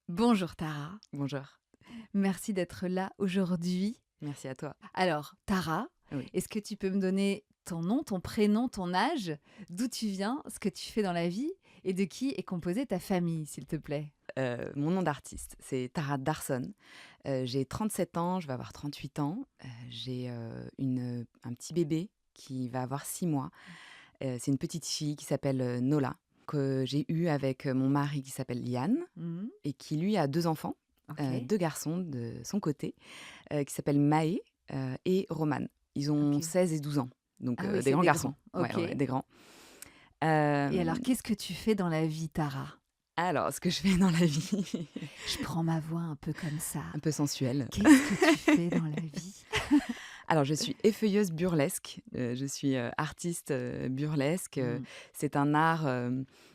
Bonjour Tara, Bonjour, merci d'être là aujourd'hui. merci à toi. Alors Tara, Oui. est-ce que tu peux me donner ton nom, ton prénom, ton âge, d'où tu viens, ce que tu fais dans la vie et de qui est composée ta famille, s'il te plaît? Mon nom d'artiste, c'est Tara Darson. J'ai 37 ans, je vais avoir 38 ans. J'ai, un petit bébé qui va avoir 6 mois. C'est une petite fille qui s'appelle, Nola, que j'ai eue avec, mon mari qui s'appelle Liam Mmh. et qui lui a 2 enfants, OK, 2 garçons de son côté, qui s'appellent Maë, et Roman. Ils ont OK. 16 et 12 ans, donc Ah oui, des c'est grands des garçons. grands. Ouais, OK. ouais, des grands. Et alors, Hem, qu'est-ce que tu fais dans la vie, Tara? alors ce que je fais dans la vie, Je prends ma voix un peu comme ça. un peu sensuelle. Qu'est-ce que tu fais dans la vie? Alors, je suis effeuilleuse burlesque, je suis, artiste, burlesque, Mmh. c'est un art,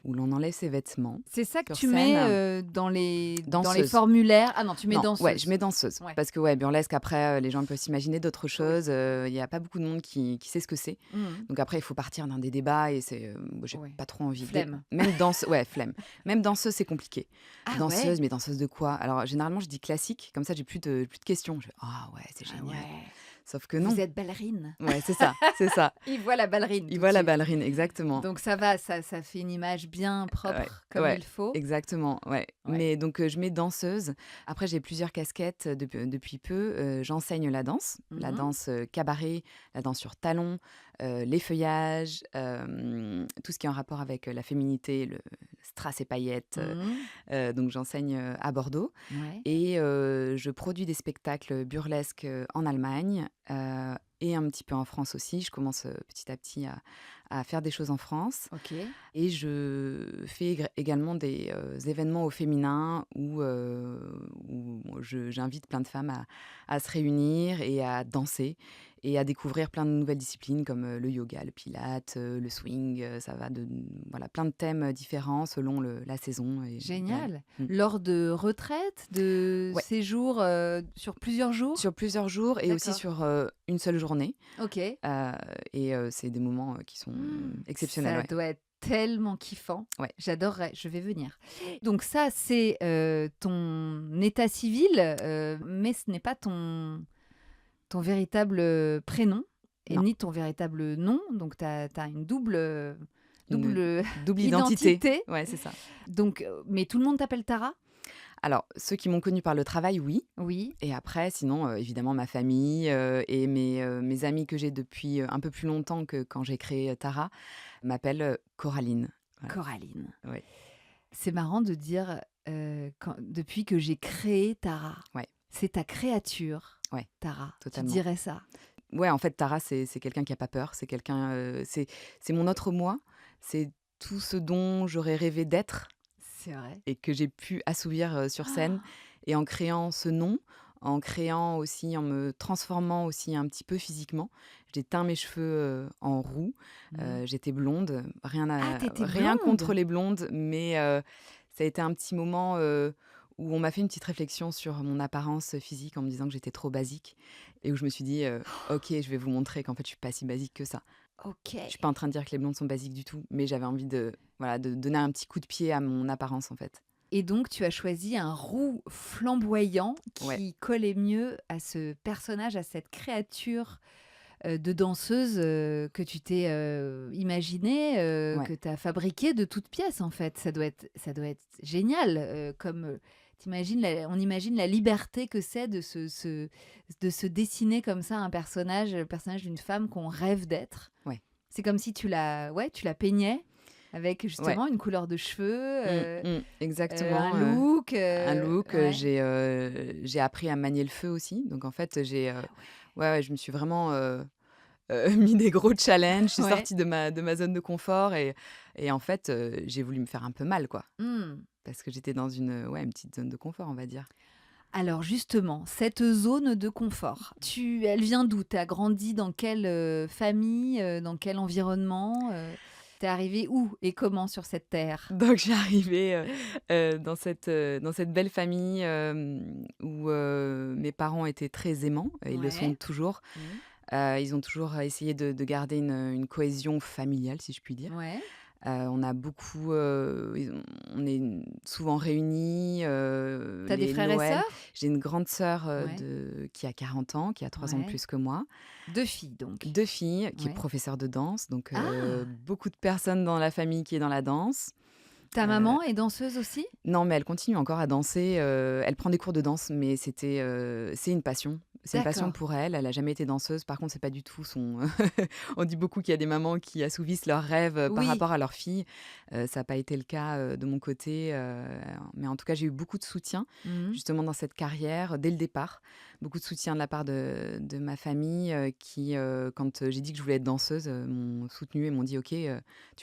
où l'on enlève ses vêtements C'est ça que sur tu mets, scène. dans les Danseuse. formulaires? Ah non, tu mets Non, ouais, je danseuse. mets danseuse Ouais. parce que, ouais, burlesque après, les gens peuvent s'imaginer d'autres Oui. choses, il y a pas beaucoup de monde qui sait ce que c'est. Mmh. Donc après, il faut partir dans des débats et c'est, moi, j'ai Ouais. pas trop envie. Dé Flemme. Même ouais, flemme. Même danseuse, c'est compliqué. Ah Danseuse, ouais? mais danseuse de quoi? Alors généralement, je dis classique, comme ça j'ai plus de questions. Je fais: «Ah ouais, c'est Ah génial». ouais. Sauf que Vous non. êtes ballerine? Ouais, c'est ça, c'est ça. Il voit la ballerine Il tout de voit la suite. ballerine, exactement. Donc ça va, ça fait une image bien Ouais, propre, comme ouais, il faut. exactement, ouais. Ouais. Mais donc, je mets danseuse. Après, j'ai plusieurs casquettes, depuis peu. J'enseigne la Mmh. danse, cabaret, la danse sur talons, l'effeuillage, tout ce qui est en rapport avec, la féminité, le strass et paillettes, Mmh. donc j'enseigne, à Bordeaux Ouais. et je produis des spectacles burlesques, en Allemagne, et un petit peu en France aussi. Je commence, petit à petit à faire des choses en France. OK. Et je fais également des, événements au féminin où j'invite plein de femmes à se réunir et à danser et à découvrir plein de nouvelles disciplines comme, le yoga, le pilates, le swing, ça va de voilà, plein de thèmes, différents selon la saison et la Génial. mmh. Lors de retraites, de Ouais, séjours, sur plusieurs jours? sur plusieurs jours et aussi D'accord. sur, une seule journée, OK. heu c'est des moments, qui sont exceptionnels, Ça ouais. doit être tellement kiffant. Ouais. J'adorerais, je vais venir. Donc ça, c'est, ton état civil, mais ce n'est pas ton véritable, prénom et Non, ni ton véritable nom, donc tu as une double, une double double identité. identité. Ouais, c'est ça. Donc mais tout le monde t'appelle Tara? Alors, ceux qui m'ont connue par le travail, oui. Oui. Et après, sinon, évidemment, ma famille, et mes amis que j'ai depuis, un peu plus longtemps que quand j'ai créé, Tara, m'appellent, Coraline. Voilà, Coraline. ouais, C'est marrant de dire, quand depuis que j'ai créé Tara. ouais, C'est ta créature, ouais, Tara. Tu totalement. dirais ça? Ouais, en fait, Tara, c'est quelqu'un qui a pas peur, c'est quelqu'un, c'est mon autre moi, c'est tout ce dont j'aurais rêvé d'être C'est vrai. et que j'ai pu assouvir, sur scène. Ah. Et en créant ce nom, en créant aussi en me transformant aussi un petit peu physiquement. J'ai teint mes cheveux, en roux, Mmh. j'étais blonde, Ah, tu étais rien contre blonde? les blondes, mais ça a été un petit moment, où on m'a fait une petite réflexion sur mon apparence physique en me disant que j'étais trop basique et où je me suis dit: «OK, je vais vous montrer qu'en fait je suis pas si basique que ça». Je suis OK. pas en train de dire que les blondes sont basiques du tout, mais j'avais envie de, voilà, de donner un petit coup de pied à mon apparence, en fait. Et donc tu as choisi un roux flamboyant Ouais, qui collait mieux à ce personnage, à cette créature, de danseuse, que tu t'es, imaginée, ouais. que tu as fabriquée de toutes pièces, en fait. Ça doit être génial, comme, tu on imagine la liberté que c'est de se dessiner comme ça un personnage, le personnage d'une femme qu'on rêve d'être. Ouais, C'est comme si tu la peignais avec ouais. justement une couleur de cheveux, un Exactement, look, un look, ouais. j'ai appris à manier le feu aussi. Donc en fait, Ah ouais. ouais, ouais, je me suis vraiment, mis des gros challenges. Je suis Ouais. sortie de ma zone de confort et en fait, j'ai voulu me faire un peu mal, quoi. Mmh. Parce que j'étais dans une petite zone de confort, on va dire. Alors justement, cette zone de confort, elle vient d'où? Tu as grandi dans quelle, famille, dans quel environnement, Tu es arrivée où et comment sur cette terre? Donc je suis arrivée, dans cette belle famille, où, mes parents étaient très aimants et ils le sont Ouais. toujours. Mmh. Ils ont toujours essayé de garder une cohésion familiale, si je puis dire. On a beaucoup, on est souvent réunis, Tu as des les frères et Noëls. sœurs? J'ai une grande sœur, Ouais, qui a 40 ans, qui a 3 ans de ouais. plus que moi. 2 filles donc? 2 filles, qui est Ouais. professeure de danse, donc Ah! beaucoup de personnes dans la famille qui est dans la danse. Ta Heu maman est danseuse aussi? Non, mais elle continue encore à danser, elle prend des cours de danse, mais c'est une passion. C'est une passion D'accord. pour elle. Elle a jamais été danseuse. Par contre, c'est pas du tout son on dit beaucoup qu'il y a des mamans qui assouvissent leurs rêves, par Oui. rapport à leur fille. Ça a pas été le cas, de mon côté, mais en tout cas, j'ai eu beaucoup de soutien, Mmh. justement dans cette carrière, dès le départ. Beaucoup de soutien de la part de ma famille, qui, quand, j'ai dit que je voulais être danseuse, m'ont soutenue et m'ont dit: «OK, tu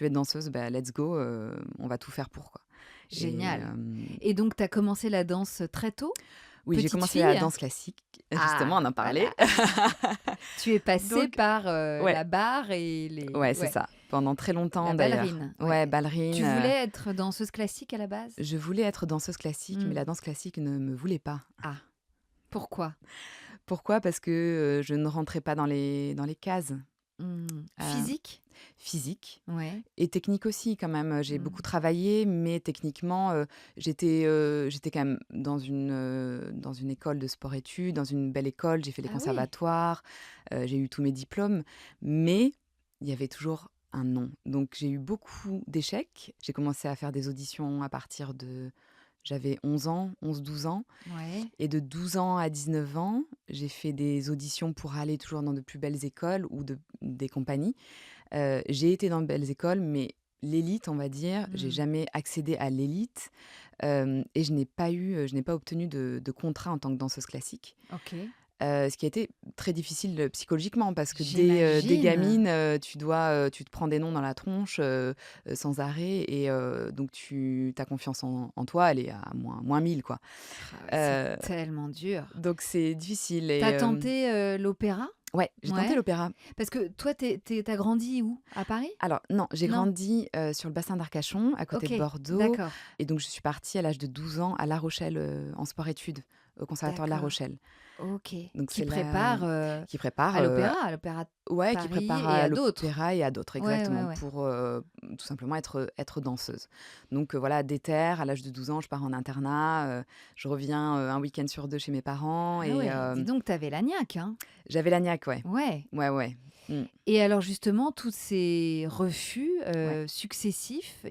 veux être danseuse? Bah, let's go, on va tout faire pour, quoi». Et Génial. Et donc tu as commencé la danse très tôt? oui, j'ai Petite commencé la fille? danse classique, justement, Ah, on en parlait. voilà. Tu es passée Donc par, ouais, la barre et les ouais, c'est ouais, ça, pendant très la longtemps d'ailleurs. ballerine, ouais. Ouais, Tu ballerine, voulais être danseuse classique à la base? je voulais être danseuse classique, mais Mmh. la danse classique ne me voulait pas. Ah, pourquoi? Pourquoi? Parce que, je ne rentrais pas dans les cases, Mmh. heu, Physique? physiques Ouais. et techniques aussi quand même. J'ai Mmh. beaucoup travaillé, mais techniquement, j'étais quand même dans une école de sport-études, dans une belle école. J'ai fait les Ah oui? conservatoires, j'ai eu tous mes diplômes, mais il y avait toujours un non. Donc j'ai eu beaucoup d'échecs. J'ai commencé à faire des auditions à partir de j'avais 11 ans, 11-12 ans, Ouais. et de 12 ans à 19 ans, j'ai fait des auditions pour aller toujours dans de plus belles écoles ou des compagnies. J'ai été dans de belles écoles, mais l'élite, on va dire, j'ai Mmh. jamais accédé à l'élite, et je n'ai pas obtenu de contrat en tant que danseuse classique. OK. Ce qui a été très difficile, psychologiquement parce que dès J'imagine. gamine, tu te prends des noms dans la tronche, sans arrêt, et donc ta confiance en toi, elle est à moins 1000, quoi. Ah ouais, c'est Heu, tellement dur. donc c'est difficile Tu et as tenté, l'opéra? ouais, j'ai tenté Ouais. l'opéra. Parce que toi, tu grandi où? À Paris? Alors non, j'ai Non? grandi, sur le bassin d'Arcachon, à côté OK, de Bordeaux, d'accord, et donc je suis partie à l'âge de 12 ans à La Rochelle, en sport-études, au conservatoire de La d'accord. Rochelle. OK. Donc Qui c'est là, prépare, qui prépare, à l'opéra de ouais, qui Paris prépare et à à d'autres? l'opéra et à d'autres, Ouais, ouais, exactement, ouais. pour, tout simplement être danseuse. Donc voilà, déter, à l'âge de 12 ans, je pars en internat, je reviens, un week-end sur 2 chez mes parents, Ah et ouais, dis donc, tu avais la niaque, hein? j'avais la niaque, ouais. Ouais. Ouais, ouais. Mmh, Et alors justement, tous ces refus, ouais. successifs,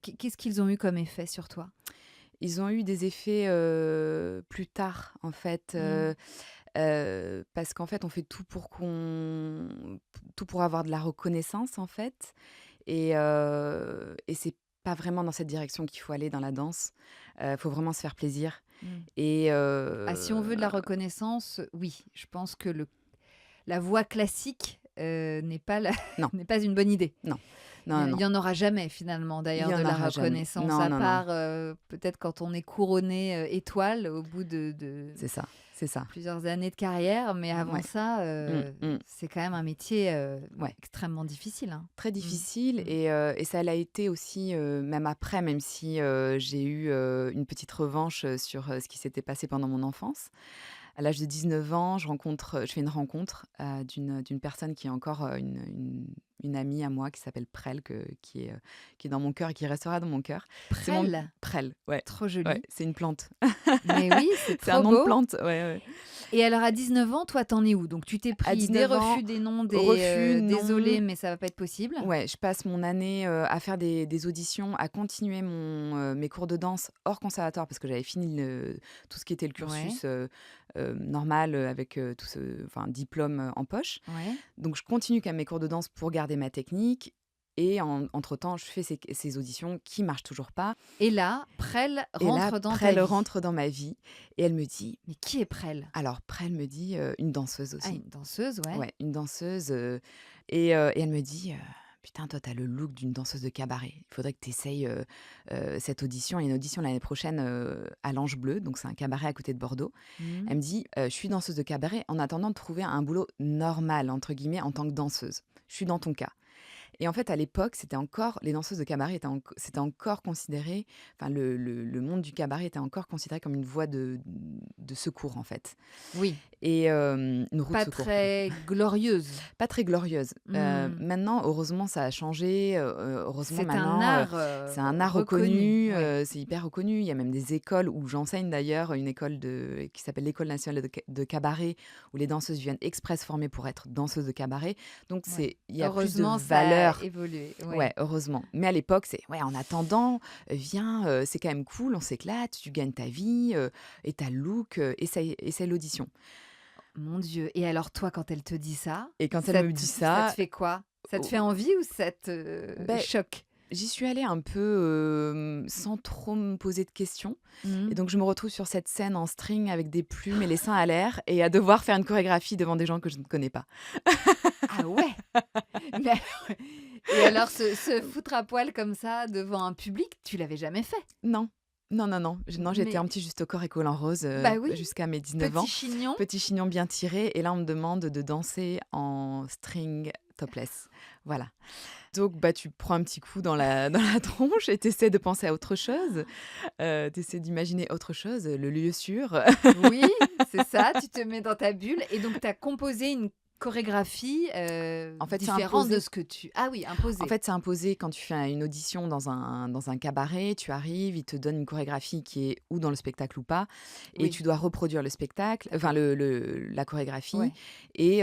qu'est-ce qu'ils ont eu comme effet sur toi? Ils ont eu des effets, plus tard, en fait, Mmh. parce qu'en fait, on fait tout pour avoir de la reconnaissance, en fait, et c'est pas vraiment dans cette direction qu'il faut aller dans la danse. Faut vraiment se faire plaisir, Mmh. et Ah, si on veut de la reconnaissance, oui, je pense que le la voie classique, n'est pas la non, n'est pas une bonne idée. non, Il non, y non, il y en aura jamais finalement il d'ailleurs y de en la aura jamais. reconnaissance, Non, à non, non, part, peut-être quand on est couronné, étoile au bout de c'est ça, c'est ça. plusieurs années de carrière, mais avant Ouais. ça, Mmh, mmh, c'est quand même un métier, ouais. extrêmement difficile, hein. Très Mmh. difficile, Mmh. et ça l'a été aussi, même après, même si, j'ai eu, une petite revanche, sur, ce qui s'était passé pendant mon enfance. À l'âge de 19 ans, je fais une rencontre, d'une personne qui est encore, une amie à moi qui s'appelle Prel, qui est dans mon cœur et qui restera dans mon cœur. C'est mon Prêle, Prel, ouais, trop ouais, joli. c'est une plante. Mais oui, c'est C'est un trop nom de beau. plante, ouais, ouais. Et alors à 19 ans, toi, t'en es où? Donc tu t'es À pris des 19 ans, refus, des noms, refus, des, non. «Désolé, mais ça va pas être possible». Ouais, je passe mon année, à faire des auditions, à continuer mes cours de danse hors conservatoire parce que j'avais fini tout ce qui était le Ouais, cursus, normal, avec, diplôme, en poche. ouais. Donc je continue quand même mes cours de danse pour garder ma technique, et entre-temps, je fais ces auditions qui marchent toujours pas, Et là, Prel et là, rentre dans après ta elle vie. rentre dans ma vie et elle me dit Mais qui est Prel? alors après elle me dit, une danseuse Ah, aussi. une danseuse, ouais. Ouais, une danseuse, et elle me dit, «Putain, toi, tu as le look d'une danseuse de cabaret. Il faudrait que tu essayes, cette audition. Il y a une audition l'année prochaine, à l'Ange Bleu», donc c'est un cabaret à côté de Bordeaux. Mmh. Elle me dit, «Je suis danseuse de cabaret en attendant de trouver un boulot "normal" entre guillemets en tant que danseuse. Je suis dans ton cas. Et en fait, à l'époque, les danseuses de cabaret c'était encore considéré, enfin, le monde du cabaret était encore considéré comme une voie de secours, en fait. Oui, Et une roue de pas secours plutôt. très glorieuse. Pas très glorieuse. Mmh. Maintenant, heureusement, ça a changé. Heureusement, C'est un maintenant, art, c'est un art reconnu, reconnu, ouais. c'est hyper reconnu. Il y a même des écoles où j'enseigne d'ailleurs, une école qui s'appelle l'École nationale de cabaret, où les danseuses viennent exprès se former pour être danseuses de cabaret. Donc, Ouais. il y a plus de Heureusement, ça a valeur. évolué, ouais. Ouais, heureusement. Mais à l'époque, c'est ouais, en attendant, viens, c'est quand même cool, on s'éclate, tu gagnes ta vie, et ta look, essaye l'audition. Mon Dieu, et alors toi, quand elle te dit ça, Et quand elle me dit ça te ça, fait quoi? Ça te oh, fait envie ou ça te beh, choque? j'y suis allée un peu, sans trop me poser de questions et Mmh. donc je me retrouve sur cette scène en string avec des plumes et les seins à l'air et à devoir faire une chorégraphie devant des gens que je ne connais pas. Ah ouais! Mais alors et alors se foutre à poil comme ça devant un public, tu l'avais jamais fait? Non, non, non, non, non, j'étais Mais un petit juste au corps et collant rose, bah oui, jusqu'à mes 19 petit ans. chignon. Petit chignon bien tiré et là, on me demande de danser en string topless. Voilà. Donc, bah, tu prends un petit coup dans la dans la tronche et tu essaies de penser à autre chose, tu essaies d'imaginer autre chose, le lieu sûr. Oui, c'est ça, tu te mets dans ta bulle et donc tu as composé une chorégraphie, En fait, c'est différente de imposé. ce que tu ah oui, En imposée. fait, c'est imposé quand tu fais une audition dans un cabaret, tu arrives, ils te donnent une chorégraphie qui est ou dans le spectacle ou pas et Oui, tu dois reproduire le spectacle, enfin d'accord. la chorégraphie Ouais, et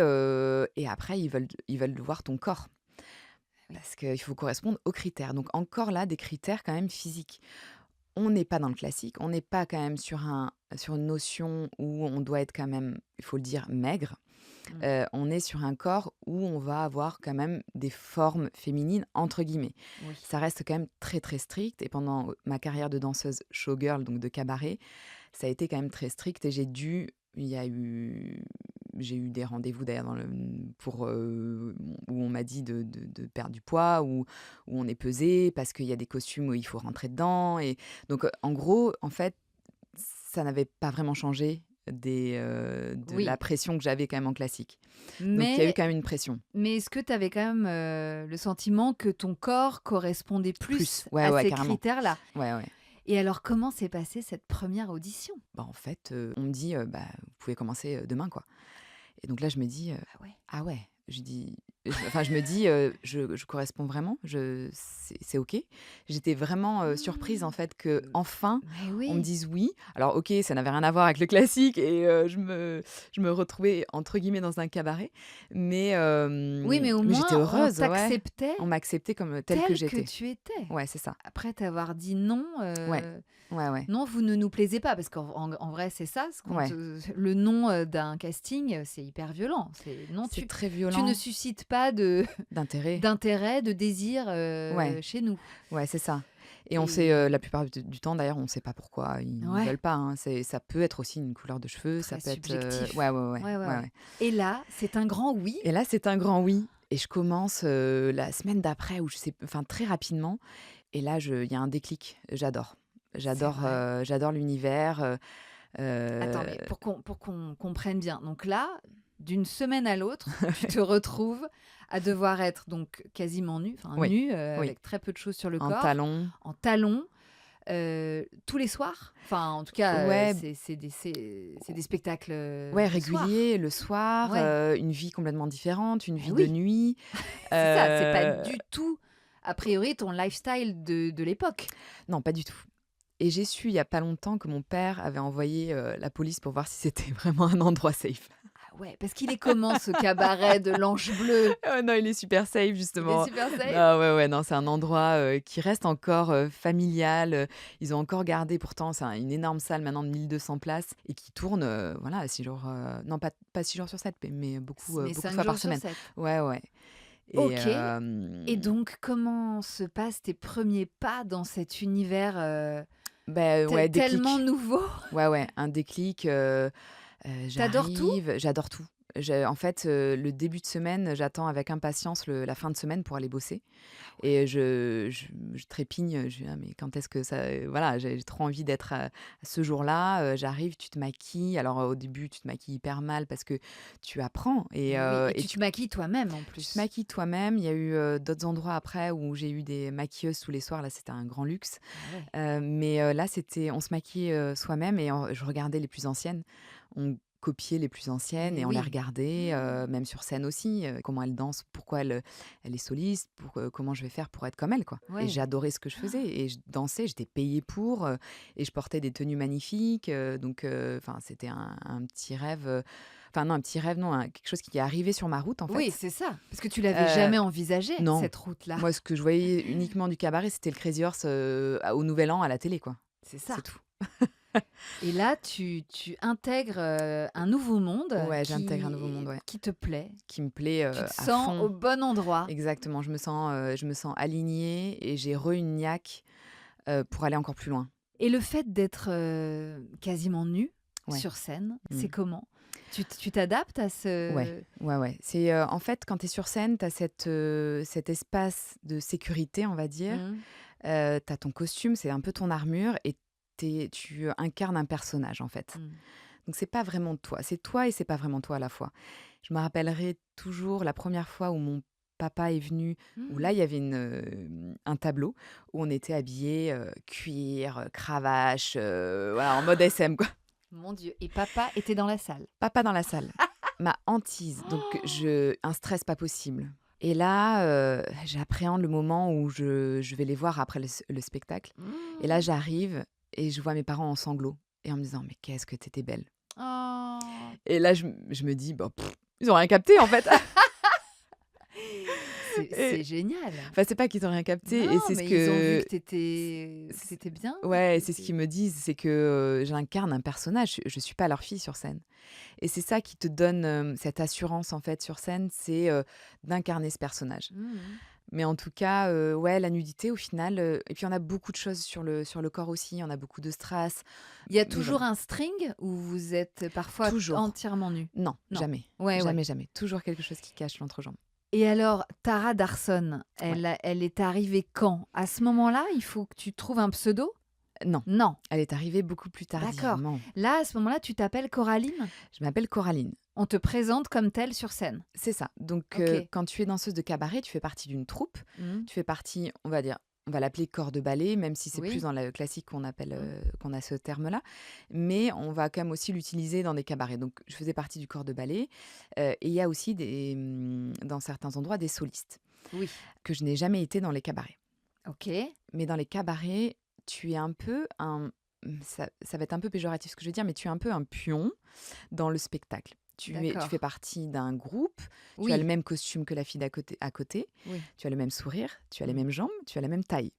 après ils veulent voir ton corps oui, parce qu'il faut correspondre aux critères. Donc encore là, des critères quand même physiques. On n'est pas dans le classique, on n'est pas quand même sur une notion où on doit être quand même, il faut le dire, maigre. mmh, On est sur un corps où on va avoir quand même des «formes féminines» entre guillemets. oui. Ça reste quand même très, très strict et pendant ma carrière de danseuse showgirl, donc de cabaret, ça a été quand même très strict et j'ai eu des rendez-vous d'ailleurs où on m'a dit de perdre du poids, où on est pesé parce qu'il y a des costumes où il faut rentrer dedans et donc, en gros, en fait, ça n'avait pas vraiment changé de la Oui, pression que j'avais quand même en classique. Donc il y a eu mais quand même une pression. est-ce que tu avais quand même, le sentiment que ton corps correspondait Plus, plus ouais, à ouais, ces carrément. critères-là? Ouais, ouais. Et alors comment s'est passée cette première audition? Bah, en fait, on me dit, «Bah, vous pouvez commencer, demain, quoi». Et donc là, je me dis, Ah ouais. «Ah ouais». Je me dis, «Je corresponds vraiment, c'est OK». J'étais vraiment, surprise en Mmh. fait que enfin Mais on me oui. dise «oui». Alors OK, ça n'avait rien à voir avec le classique et je me retrouvais entre guillemets «dans un cabaret», Oui, mais au mais j'étais moins on heureuse, ouais. t'acceptait On m'acceptait comme, telle que tel que j'étais. tu étais. Ouais, c'est ça. Après t'avoir dit: «Non, Ouais. Ouais, ouais. non, vous ne nous plaisez pas», parce qu'en vrai, c'est ça, ce qu'on Ouais. te le «non», d'un casting, c'est hyper violent. C'est non, C'est très tu ne violent. suscites pas de D'intérêt. d'intérêt, de désir, Ouais. chez nous Ouais, c'est ça et on sait, et la plupart du temps d'ailleurs, on ne sait pas pourquoi ils ne ouais, veulent pas, hein. Ça peut être aussi une couleur de cheveux, ça très peut être, subjectif. ouais, ouais, ouais, Ouais, ouais, ouais, ouais ouais et là, c'est un grand oui? et là, c'est un grand oui et je commence, la semaine d'après ou je sais enfin très rapidement et là, il y a un déclic. J'adore. C'est vrai? J'adore l'univers, Attends, mais pour qu'on comprenne bien, donc là, d'une semaine à l'autre, tu te retrouves à devoir être donc quasiment nue, enfin oui, nue, oui, avec très peu de choses sur le en corps, talons. en talons, tous les soirs? Enfin, en tout cas, Ouais, c'est des spectacles, ouais, le soir? régulier, le soir, Ouais, une vie complètement différente, une eh vie de oui, nuit, c'est ça, c'est pas heu du tout, a priori, ton lifestyle de l'époque? non, pas du tout. Et j'ai su il y a pas longtemps que mon père avait envoyé, la police pour voir si c'était vraiment un endroit safe. Ah ouais, parce qu'il est comment ce cabaret de l'Ange Bleu? Oh non, il est super safe Il est justement. super safe? Non, ouais, ouais, non, c'est un endroit, qui reste encore, familial, ils ont encore gardé pourtant c'est une énorme salle maintenant de 1 200 places et qui tourne, voilà 6 jours, non pas 6 jours sur 7 mais Mais beaucoup de 5 fois par jours sur semaine. 7. Ouais, ouais et OK. Et donc, comment se passent tes premiers pas dans cet univers, ouais, tellement déclic. nouveau? Ouais, ouais, un déclic, T'adores tout? j'arrive, j'adore tout. En fait, le début de semaine, j'attends avec impatience la fin de semaine pour aller bosser et je trépigne, je dis: «Ah mais quand est-ce que ça» voilà, j'ai trop envie d'être à ce jour-là, j'arrive, tu te maquilles. Alors, au début, tu te maquilles hyper mal parce que tu apprends Et oui, et et tu te maquilles toi-même en tu te plus. maquilles toi-même. Il y a eu, d'autres endroits après où j'ai eu des maquilleuses tous les soirs. Là, c'était un grand luxe. Ah ouais. Mais là, c'était on se maquillait, soi-même et je regardais les plus anciennes. On copiait les plus anciennes Et et on les oui. regardait, même sur scène aussi, comment elles dansent, pourquoi elle est soliste, comment je vais faire pour être comme elle, quoi. Et Ouais. j'adorais ce que je faisais et je dansais, j'étais payée pour, et je portais des tenues magnifiques, donc enfin, c'était un petit rêve, enfin non, un petit rêve non, quelque chose qui est arrivé sur ma route, en Oui, fait. c'est ça, parce que tu l'avais Heu, jamais envisagé, non, cette route-là. moi, ce que je voyais uniquement du cabaret, c'était le Crazy Horse, au Nouvel An à la télé, quoi. C'est C'est ça. tout. Et là, tu intègres, un nouveau monde Ouais, j'intègre un nouveau monde, ouais, qui te plaît. qui me plaît, Tu te à sens fond. au bon endroit. Exactement, je me sens alignée et j'ai une niaque, pour aller encore plus loin. Et le fait d'être, quasiment nue Ouais. sur scène, c'est Mmh. comment? Tu t'adaptes à Ouais, ce ouais, ouais. C'est, en fait, quand tu es sur scène, tu as cet espace de sécurité, on va dire. mmh, Tu as ton costume, c'est un peu ton armure et tu incarnes un personnage, en fait. mmh. Donc c'est pas vraiment toi. C'est toi et c'est pas vraiment toi à la fois. Je me rappellerai toujours la première fois où mon papa est venu, où là, Mmh. il y avait un tableau où on était habillés, cuir, cravache, voilà, en mode SM, quoi. Mon Dieu, et papa était dans la salle? Papa dans la salle, ma hantise, donc un stress pas possible. Et là, j'appréhende le moment où je vais les voir après le spectacle et là, Mmh. j'arrive et je vois mes parents en sanglots et en me disant: «Mais qu'est-ce que tu belle!» Oh! Et là, je me dis: «Bah, ils ont rien capté, en fait». C'est Et génial! enfin, c'est pas qu'ils ont rien capté Non, et c'est ce mais ils ont vu que que c t'étais bien, ouais, que c'est ce tu qu'ils me disent, c'est que, j'incarne un personnage, je suis pas leur fille sur scène et c'est ça qui te donne, cette assurance, en fait, sur scène, c'est, d'incarner ce personnage. mmh. Mais en tout cas, ouais, la nudité au final, et puis on a beaucoup de choses sur le corps aussi, on a beaucoup de strass, Il y a mais voilà, toujours un string ou vous êtes parfois toujours. entièrement nus? Non, Non. jamais, Ouais, ouais. jamais, jamais. Toujours quelque chose qui cache l'entrejambe. Et alors, Tara Darson, Ouais. elle est arrivée quand? À ce moment-là, il faut que tu trouves un pseudo? Non, Non, elle est arrivée beaucoup plus d'accord. tardivement. Là, à ce moment-là, tu t'appelles Coraline? Je m'appelle Coraline. On te présente comme telle sur scène? C'est ça. Donc, OK. quand tu es danseuse de cabaret, tu fais partie d'une troupe. Mmh. Tu fais partie, on va dire, on va l'appeler corps de ballet, même si c'est plus Oui. dans le classique qu'on appelle, Mmh. qu'on a ce terme-là. Mais on va quand même aussi l'utiliser dans des cabarets. Donc je faisais partie du corps de ballet, et il y a aussi dans certains endroits, des solistes, Oui. que je n'ai jamais été dans les cabarets. OK. Mais dans les cabarets, tu es un peu ça va être un peu péjoratif ce que je veux dire, mais tu es un peu un pion dans le spectacle. Tu fais D'accord. partie d'un groupe, tu as le Oui. même costume que la fille d'à côté, Oui. tu as le même sourire, tu as les Mmh. mêmes jambes, tu as la même taille.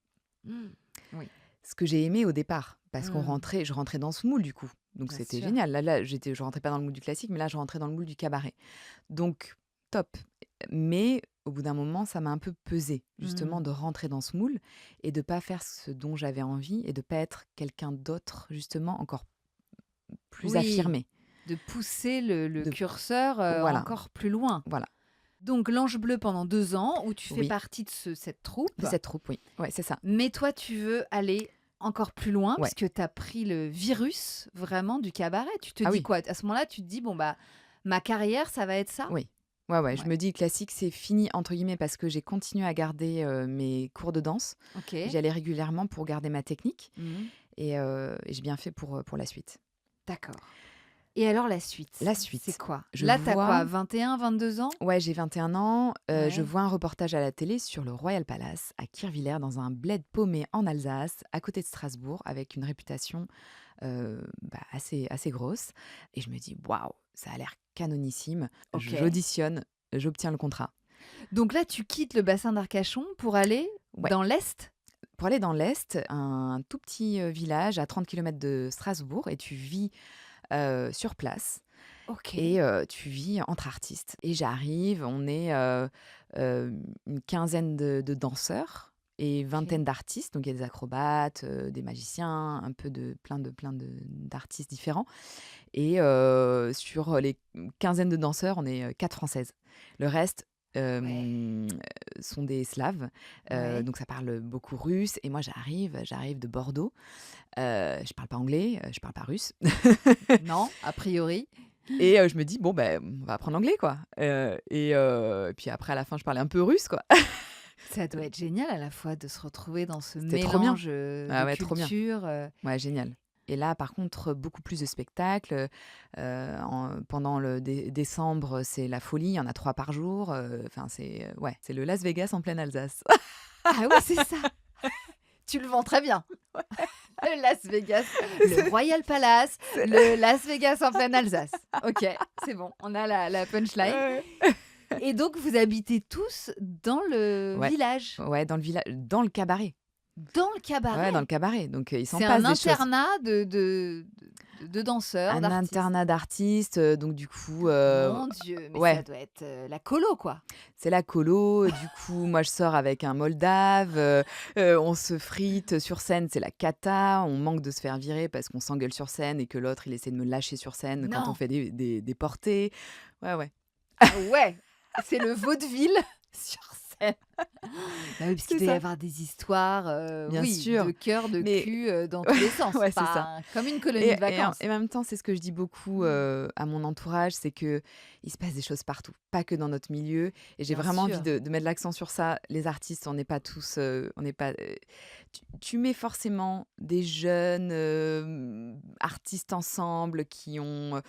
Mmh. Oui. Ce que j'ai aimé au départ, parce Mmh. je rentrais dans ce moule du coup, donc Bien c'était sûr. génial. Là, je rentrais pas dans le moule du classique, mais là, je rentrais dans le moule du cabaret. Donc top. Mais au bout d'un moment, ça m'a un peu pesé, Mmh. justement, de rentrer dans ce moule et de pas faire ce dont j'avais envie et de pas être quelqu'un d'autre, justement, encore plus Oui, affirmé. de pousser le De curseur, Voilà, encore plus loin. voilà. Donc l'Ange Bleu pendant 2 ans où tu fais Oui, partie de cette troupe, de cette troupe, oui. Ouais, c'est ça. mais toi tu veux aller encore plus loin Ouais. parce que tu as pris le virus vraiment du cabaret. Tu te Ah dis oui, quoi? À ce moment-là, tu te dis: «Bon bah, ma carrière, ça va être ça?» oui. Ouais, ouais, je Ouais, me dis: «Classique, c'est fini» entre guillemets parce que j'ai continué à garder, mes cours de danse. OK. J'y allais régulièrement pour garder ma technique Mmh. et j'ai bien fait pour la suite. D'accord. Et alors la suite, La c'est suite, quoi? je Là, tu as vois quoi? 21-22 ans? ouais, j'ai 21 ans, je Ouais. vois un reportage à la télé sur le Royal Palace à Kirchwiller dans un bled paumé en Alsace, à côté de Strasbourg, avec une réputation, bah, assez grosse et je me dis: «Waouh, ça a l'air canonissime». OK. J'auditionne, j'obtiens le contrat. Donc là, tu quittes le bassin d'Arcachon pour aller Ouais, dans l'Est? pour aller dans l'Est, un tout petit, village à 30 kilomètres de Strasbourg et tu vis, sur place OK. et tu vis entre artistes et j'arrive, on est, une quinzaine de danseurs et OK. vingtaine d'artistes. Donc il y a des acrobates, des magiciens, un peu de d'artistes différents et sur les quinzaine de danseurs, on est, 4 Françaises. Le reste, Ouais. hem, sont des Slaves, Ouais. donc ça parle beaucoup russe et moi j'arrive de Bordeaux, je parle pas anglais, je parle pas russe Non, a priori. et je me dis: «Bon, ben on va apprendre l'anglais, quoi», et puis après à la fin, je parlais un peu russe, quoi. Ça doit être génial à la fois de se retrouver dans ce C'était trop bien. mélange, Ah de ouais, trop bien. cultures, Ouais, génial. Et là, par contre, beaucoup plus de spectacles, pendant le décembre, c'est la folie, il y en a 3 par jour, enfin c'est, ouais, c'est le Las Vegas en pleine Alsace. ah oui, c'est ça! Tu le vends très bien. Le Las Vegas, le C'est Royal Palace, c'est le Las Vegas en pleine Alsace. OK, c'est bon, on a la punchline ouais, et donc vous habitez tous dans le ouais, village? ouais, dans le village, dans le cabaret. Dans le Ouais, dans le cabaret? cabaret, donc il s'en C'est un passe des choses. internat de danseurs, Un d'artistes? internat d'artistes, donc du coup, Mon Dieu, mais ça ouais. doit être, la colo, quoi? C'est la colo, du coup, moi je sors avec un Moldave, on se frite sur scène, c'est la cata, on manque de se faire virer parce qu'on s'engueule sur scène et que l'autre il essaie de me lâcher sur scène quand on Non! fait des portées. Ouais, ouais, Ah ouais! C'est le vaudeville sur scène. Bah oui, parce qu'il c'est doit y ça, avoir des histoires, bien oui, de sûr, cœur, de mais cul, dans tous les sens. ouais, c'est ça. Enfin, comme une colonie de vacances. Et en même temps, c'est ce que je dis beaucoup, à mon entourage, c'est que il se passe des choses partout, pas que dans notre milieu et j'ai Bien vraiment envie sûr, de mettre l'accent sur ça. Les artistes, on n'est pas tous, on n'est pas, tu mets forcément des jeunes, artistes ensemble qui ont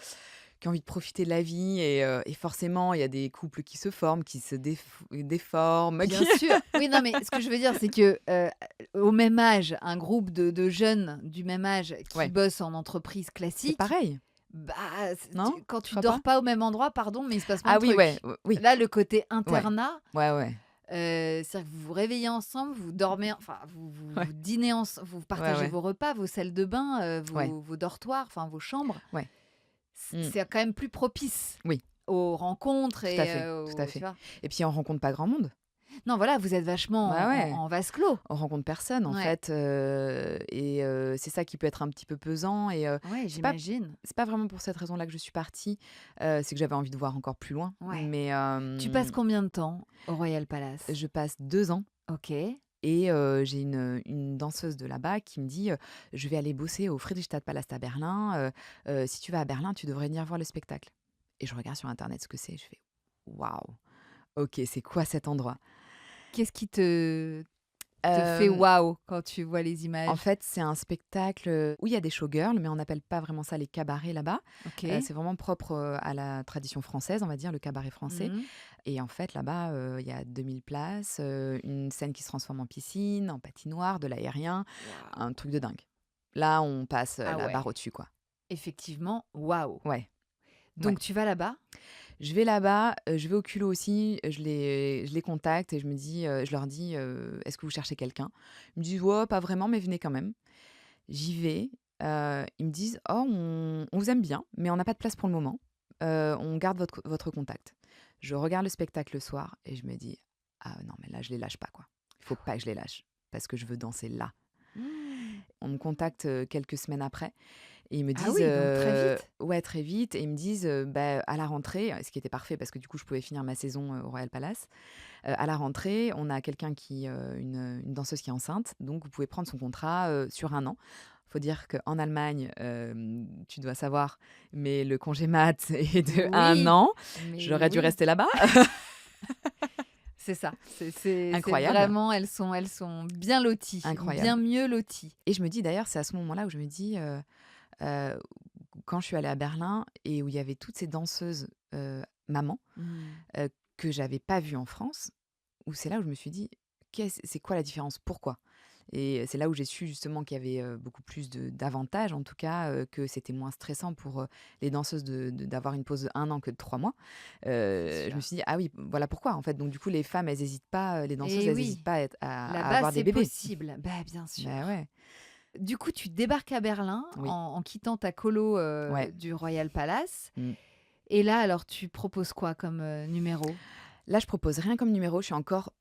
envie de profiter de la vie et forcément, il y a des couples qui se forment, qui se déforment, bien qui sûr. Oui, non, mais ce que je veux dire, c'est que, au même âge, un groupe de jeunes du même âge qui ouais, bossent en entreprise c'est classique, pareil, bah, c'est non? quand Tu tu crois pas? dors pas au même endroit, pardon, mais il se passe plein Ah de oui, ouais, trucs. oui, Là, le côté ouais, internat, ouais, ouais, c'est-à-dire que vous vous réveillez ensemble, vous dormez enfin, vous ouais, dînez ensemble, vous ouais, partagez ouais, vos repas, vos salles de bain, ouais, vos dortoirs, enfin vos chambres. ouais. Mmh. C'est quand même plus propice Oui, aux rencontres tout à et fait, tout à aux tu fait. vois? Et puis on rencontre pas grand monde. Non, voilà, vous êtes Ouais, vachement ouais, en vase clos. on rencontre personne en Ouais, fait, et c'est ça qui peut être un petit peu pesant et ouais, c'est pas j'imagine. c'est pas vraiment pour cette raison-là que je suis partie, c'est que j'avais envie de voir encore plus loin. Ouais. Mais Tu passes combien de temps au Royal Palace? je passe 2 ans OK. et j'ai une danseuse de là-bas qui me dit, «Je vais aller bosser au Friedrichstadtpalast à Berlin, si tu vas à Berlin, tu devrais venir voir le spectacle» et je regarde sur internet ce que c'est, je fais: «Waouh, OK, c'est quoi cet endroit?» Qu'est-ce qui te fait Hem waouh quand tu vois les En images? fait, c'est un spectacle, où il y a des showgirls, mais on n'appelle pas vraiment ça les cabarets là-bas. OK. C'est vraiment propre, à la tradition française, on va dire, le cabaret français Mmh. et en fait, là-bas, il y a 2 000 places, une scène qui se transforme en piscine, en patinoire, de l'aérien, Waouh! un truc de dingue. Là, on passe, Ah la ouais, barre au-dessus, quoi. effectivement, waouh! Ouais, ouais. Donc tu vas là-bas? Je vais là-bas, je vais au culot aussi, je les contacte et je leur dis: «Est-ce que vous cherchez quelqu'un?» Ils me disent: «Ouais, pas vraiment, mais venez quand même». J'y vais, ils me disent: «Oh, on vous aime bien, mais on n'a pas de place pour le moment. On garde votre contact». Je regarde le spectacle le soir et je me dis: «Ah non, mais là, je les lâche pas, quoi. Il faut pas que je les lâche parce que je veux danser là». Mmh. On me contacte, quelques semaines après et ils me Ah disent, oui, donc très vite? ouais, très vite et ils me disent, bah, à la rentrée, ce qui était parfait parce que du coup, je pouvais finir ma saison, au Royal Palace. À la rentrée, on a quelqu'un une danseuse qui est enceinte, donc vous pouvez prendre son contrat, sur 1 an. Faut dire qu'en Allemagne, tu dois savoir, mais le congé mat est de 1 Oui, an. mais J'aurais dû oui, rester là-bas. c'est ça. C'est Incroyable, vraiment elles sont bien loties, bien incroyable mieux loties. et je me dis d'ailleurs, c'est à ce moment-là où je me dis, heu, quand je suis allée à Berlin et où il y avait toutes ces danseuses, mamans, Mmh. heu, que j'avais pas vues en France, où c'est là où je me suis dit: c'est quoi la différence? Pourquoi?» Et c'est là où j'ai su justement qu'il y avait, beaucoup plus d'avantages, en tout cas, que c'était moins stressant pour, les danseuses d'avoir une pause de 1 an que de 3 mois. C'est Je sûr. me suis dit: «Ah oui, voilà pourquoi, en fait». Donc du coup, les femmes, elles hésitent pas, les danseuses, Et elles hésitent oui, pas à là-bas, avoir des c'est bébés. possible. Bah, bien Bah sûr. ouais, Du coup, tu débarques à Berlin oui, en quittant ta colo, ouais. du Royal Palace Mmh. et là, alors, tu proposes quoi comme, numéro? Là, je propose rien comme numéro, je fais encore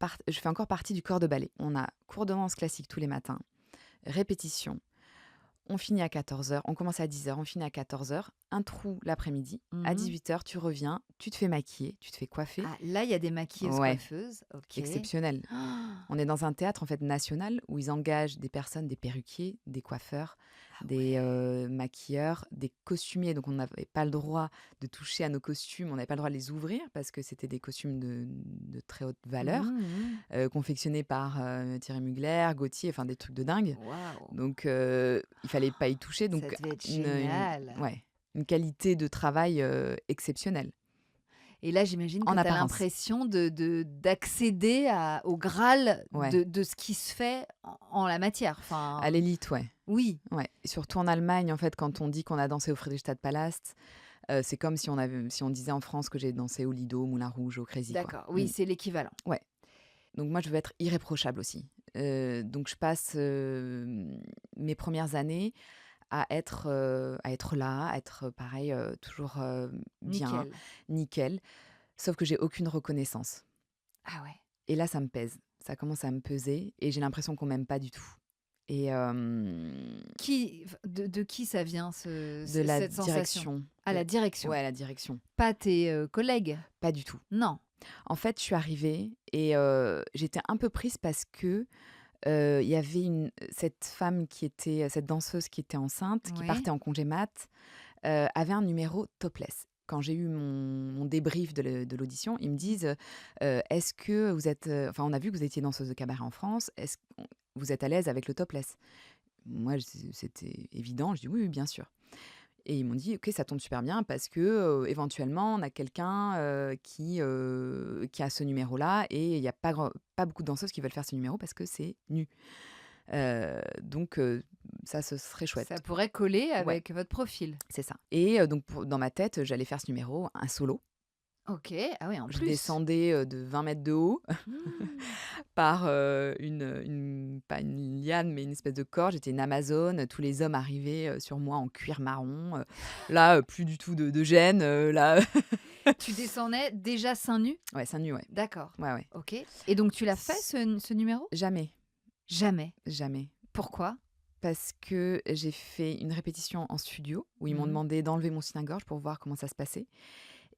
partie du corps de ballet. On a cours de danse classique tous les matins, répétition, on finit à 14 heures, on commence à 10 heures, on finit à 14 heures, un trou l'après-midi. À Mmh. 18 heures, tu reviens, tu te fais maquiller, tu te fais coiffer. Ah, là, il y a des Ouais, maquilleuses-coiffeuses. OK. exceptionnel. Ah On est dans un théâtre en fait national où ils engagent des personnes, des perruquiers, des coiffeurs, des ouais. maquilleurs, des costumiers. Donc on n'avait pas le droit de toucher à nos costumes, on n'avait pas le droit de les ouvrir parce que c'était des costumes de très haute valeur, Mmh mh. confectionnés par Thierry Mugler, Gauthier, enfin des trucs de dingue. Waouh! Donc il fallait pas y toucher. Ça Donc devait être une génial. ouais, une qualité de travail exceptionnelle, Et là, j'imagine que en tu as apparence. l'impression d'accéder au graal Ouais, de ce qui se fait en la matière. à Enfin, l'élite, ouais. oui, Ouais, et surtout en Allemagne, en fait, quand on dit qu'on a dansé au Friedrichstadtpalast, c'est comme si on disait en France que j'ai dansé au Lido, au Moulin Rouge, au Crazy, quoi. d'accord. Oui, c'est l'équivalent. Ouais, donc moi, je veux être irréprochable aussi. Donc je passe, mes premières années à être là, à être pareil, toujours, bien, Nickel. nickel, sauf que j'ai aucune reconnaissance Ah ouais. et là, ça me pèse. Ça commence à me peser et j'ai l'impression qu'on m'aime pas du tout et De qui ça vient de la cette sensation? direction, À la direction, ouais, la direction, pas tes, collègues? pas du tout. Non. En fait, je suis arrivée et j'étais un peu prise parce que, il y avait cette danseuse qui était enceinte, qui Oui. partait en congé mat, avait un numéro topless. Quand j'ai eu mon débrief de l'audition, ils me disent, «Est-ce que vous êtes, enfin, on a vu que vous étiez danseuse de cabaret en France, est-ce q vous êtes à l'aise avec le topless?» Moi, c'était évident, je dis: «Oui, oui, bien sûr». Et ils m'ont dit: «OK, ça tombe super bien parce que, éventuellement, on a quelqu'un, qui a ce numéro-là et il y a pas beaucoup de danseuses qui veulent faire ce numéro parce que c'est nu. Donc ça, ce serait Ça chouette». pourrait coller Ouais, avec votre profil. c'est ça. Et donc dans ma tête, j'allais faire ce numéro, un solo. OK. Ah oui, en Je plus. descendais, de 20 mètres de haut Mmh. par, une pas une liane, mais une espèce de corde. J'étais une amazone, tous les hommes arrivaient, sur moi en cuir marron, là, plus du tout de gêne, là. Tu descendais déjà seins nus? Ouais, seins nus, ouais. D'accord. Ouais, ouais. OK. Et donc tu l'as fait S ce numéro? Jamais, Jamais. jamais. Pourquoi? Parce que j'ai fait une répétition en studio où ils m'ont Mmh. demandé d'enlever mon soutien-gorge pour voir comment ça se passait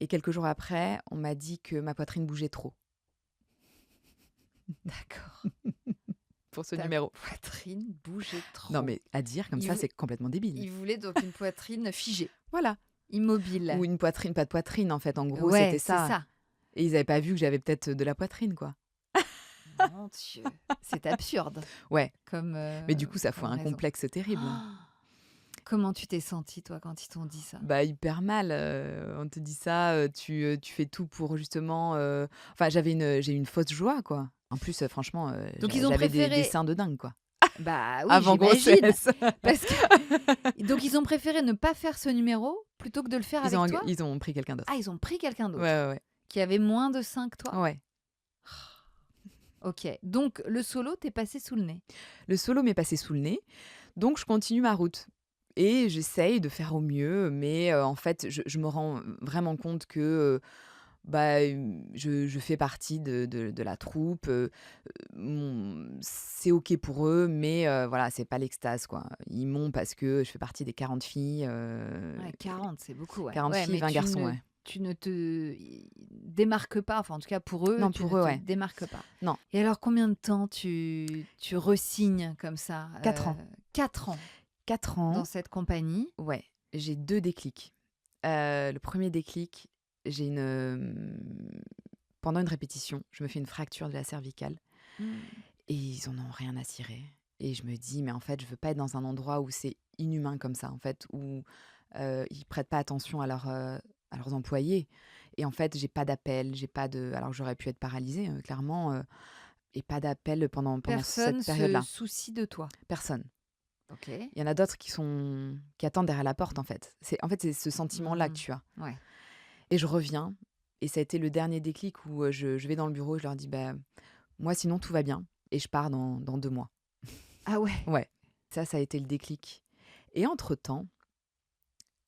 et quelques jours après, on m'a dit que ma poitrine bougeait trop D'accord. pour ce Ta numéro. poitrine bougeait Non, trop. mais à dire comme Il ça, vou c'est complètement débile. il voulait donc une poitrine figée, Voilà. Ou immobile. une poitrine, pas de poitrine, en fait. En gros, Ouais, c'était c'est ça ça. et ils avaient pas vu que j'avais peut-être de la poitrine, quoi. Mon Dieu, c'est absurde Ouais, comme, mais du coup, ça fout comme un raison. complexe terrible. Comment tu t'es sentie toi quand ils t'ont dit ça? Bah, hyper mal, on te dit ça, tu fais tout pour justement, enfin j'ai eu une fausse joie, quoi. En plus, franchement, Donc ils ont j'avais des préféré seins de dingue, quoi. bah oui, Avant j'imagine, grossesse. parce que donc ils ont préféré ne pas faire ce numéro plutôt que de le faire avec toi? Ils ont pris quelqu'un Ah, d'autre. ils ont pris quelqu'un Ouais, d'autre ouais, ouais. qui avait moins de seins que toi? Ouais. OK, donc le solo t'est passé sous le nez? Le solo m'est passé sous le nez, donc je continue ma route et j'essaye de faire au mieux, mais en fait, je me rends vraiment compte que, bah, je fais partie de la troupe, c'est OK pour eux, mais voilà, c'est pas l'extase, quoi. Ils m'ont parce que je fais partie des 40 filles, Ouais, 40, c'est beaucoup, ouais. 40 Ouais, filles, mais 20 garçons, ouais. tu ne te démarques pas, enfin, en tout cas pour eux, Non, tu ne pour eux, te ouais. démarques pas. Non, Et alors combien de temps tu resignes comme ça? 4 ans. 4 ans 4 dans ans, cette compagnie? ouais, j'ai 2 déclics. Le premier déclic, j'ai pendant une répétition, je me fais une fracture de la cervicale Mmh. et ils en ont rien à cirer et je me dis: «Mais en fait, je veux pas être dans un endroit où c'est inhumain comme ça, en fait, où, ils prêtent pas attention à leurs employés» et en fait, j'ai pas d'appel, j'ai pas de alors que j'aurais pu être paralysée, clairement, et pas d'appel pendant cette Personne se période-là. soucie de toi? Personne. OK. Il y en a d'autres qui attendent derrière la porte, en fait. C'est ce sentiment-là que Mmh. tu as Ouais. et je reviens et ça a été le dernier déclic où, je vais dans le bureau et je leur dis: «Bah, moi, sinon, tout va bien et je pars dans 2 mois». Ah ouais. Ouais, ça a été le déclic et entre-temps,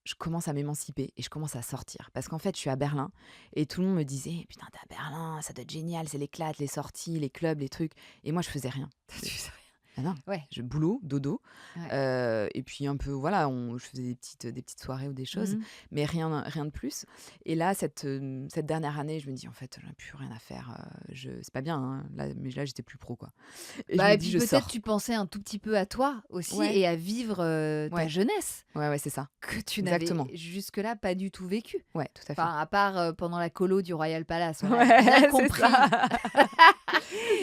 je commence à m'émanciper et je commence à sortir. Parce qu'en fait, je suis à Berlin et tout le monde me disait: «Putain, tu à Berlin, ça doit être génial, c'est l'éclate, les sorties, les clubs, les trucs» et moi, je faisais rien. Tu sais Ah non, rien. Ouais, je boulot, dodo, ouais. et puis un peu voilà, je faisais des petites soirées ou des choses, Mmh. mais rien de plus. Et là, cette dernière année, je me dis: «En fait, j'en ai plus rien à faire, c'est pas bien, hein, là, mais là, j'étais plus pro, quoi» et je Bah me et dis: puis «Je peut-être sors». tu pensais un tout petit peu à toi aussi Ouais, et à vivre, ta ouais, jeunesse ouais, c'est ça. que tu n'avais Exactement. jusque-là pas du tout vécue. Ouais, tout à fait. Enfin, à part, pendant la colo du Royal Palace, on a bien Ouais, c'est compris ça.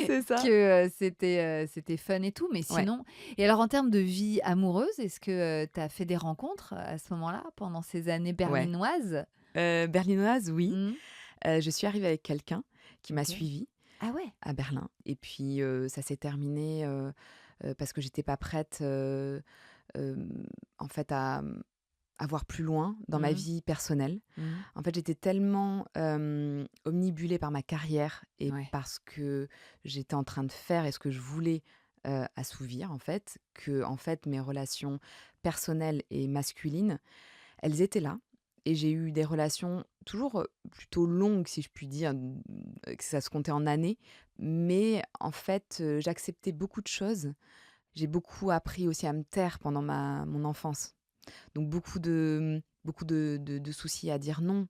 C'est ça. que, c'était fun et tout, mais Ouais. sinon et alors en termes de vie amoureuse, est-ce que, tu as fait des rencontres à ce moment-là, pendant ces années Ouais. berlinoises? Berlinoise, oui. Mmh. Je suis arrivée avec quelqu'un qui m'a OK. suivie Ah ouais? à Berlin et puis, ça s'est terminé, parce que j'étais pas prête, en fait à voir plus loin dans ma Mmh. vie personnelle. Mmh. En fait, j'étais tellement, omnibulée par ma carrière et Ouais. parce que j'étais en train de faire et ce que je voulais, assouvir en fait, que en fait mes relations personnelles et masculines, elles étaient là et j'ai eu des relations toujours, plutôt longues si je puis dire, que ça se comptait en années. Mais en fait, j'acceptais beaucoup de choses. J'ai beaucoup appris aussi à me taire pendant ma mon enfance. Donc beaucoup de soucis à dire non,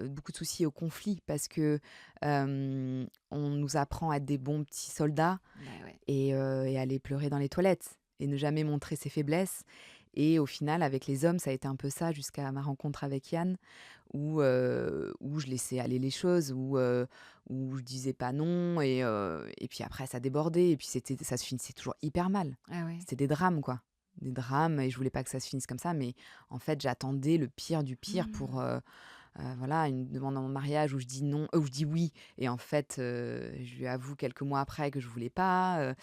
beaucoup de soucis au conflit parce que, on nous apprend à être des bons petits soldats Bah ouais. et aller pleurer dans les toilettes et ne jamais montrer ses faiblesses. Et au final, avec les hommes, ça a été un peu ça jusqu'à ma rencontre avec Yann où je laissais aller les choses, où je disais pas non et puis après ça débordait et puis ça se finissait toujours hyper mal. Ah ouais. C'était des drames, quoi. Des drames et je voulais pas que ça se finisse comme ça, mais en fait, j'attendais le pire du pire pour, Mmh. voilà, une demande en mariage où je dis non où je dis oui et en fait, je lui avoue quelques mois après que je voulais pas,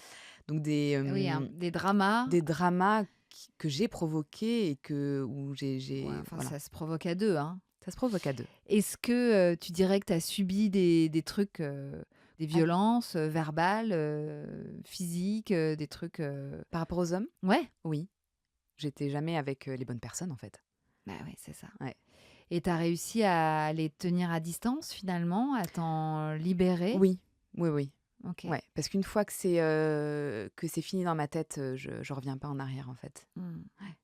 donc Oui, hein, des dramas. des dramas que j'ai provoqués et où Ouais, j'ai enfin voilà, ça se provoque à 2, hein. ça se provoque à 2. Est-ce que, tu dirais que tu as subi des trucs, des Ah, violences, verbales, physiques, des trucs, par rapport aux hommes? ouais? Oui, j'étais jamais avec, les bonnes personnes, en fait. Bah, ouais, c'est ça Ouais. et tu as réussi à les tenir à distance finalement, à t'en libérer? Oui, oui, oui. OK. Ouais, parce qu'une fois que c'est fini dans ma tête, je reviens pas en arrière, en fait. Mmh. Ouais.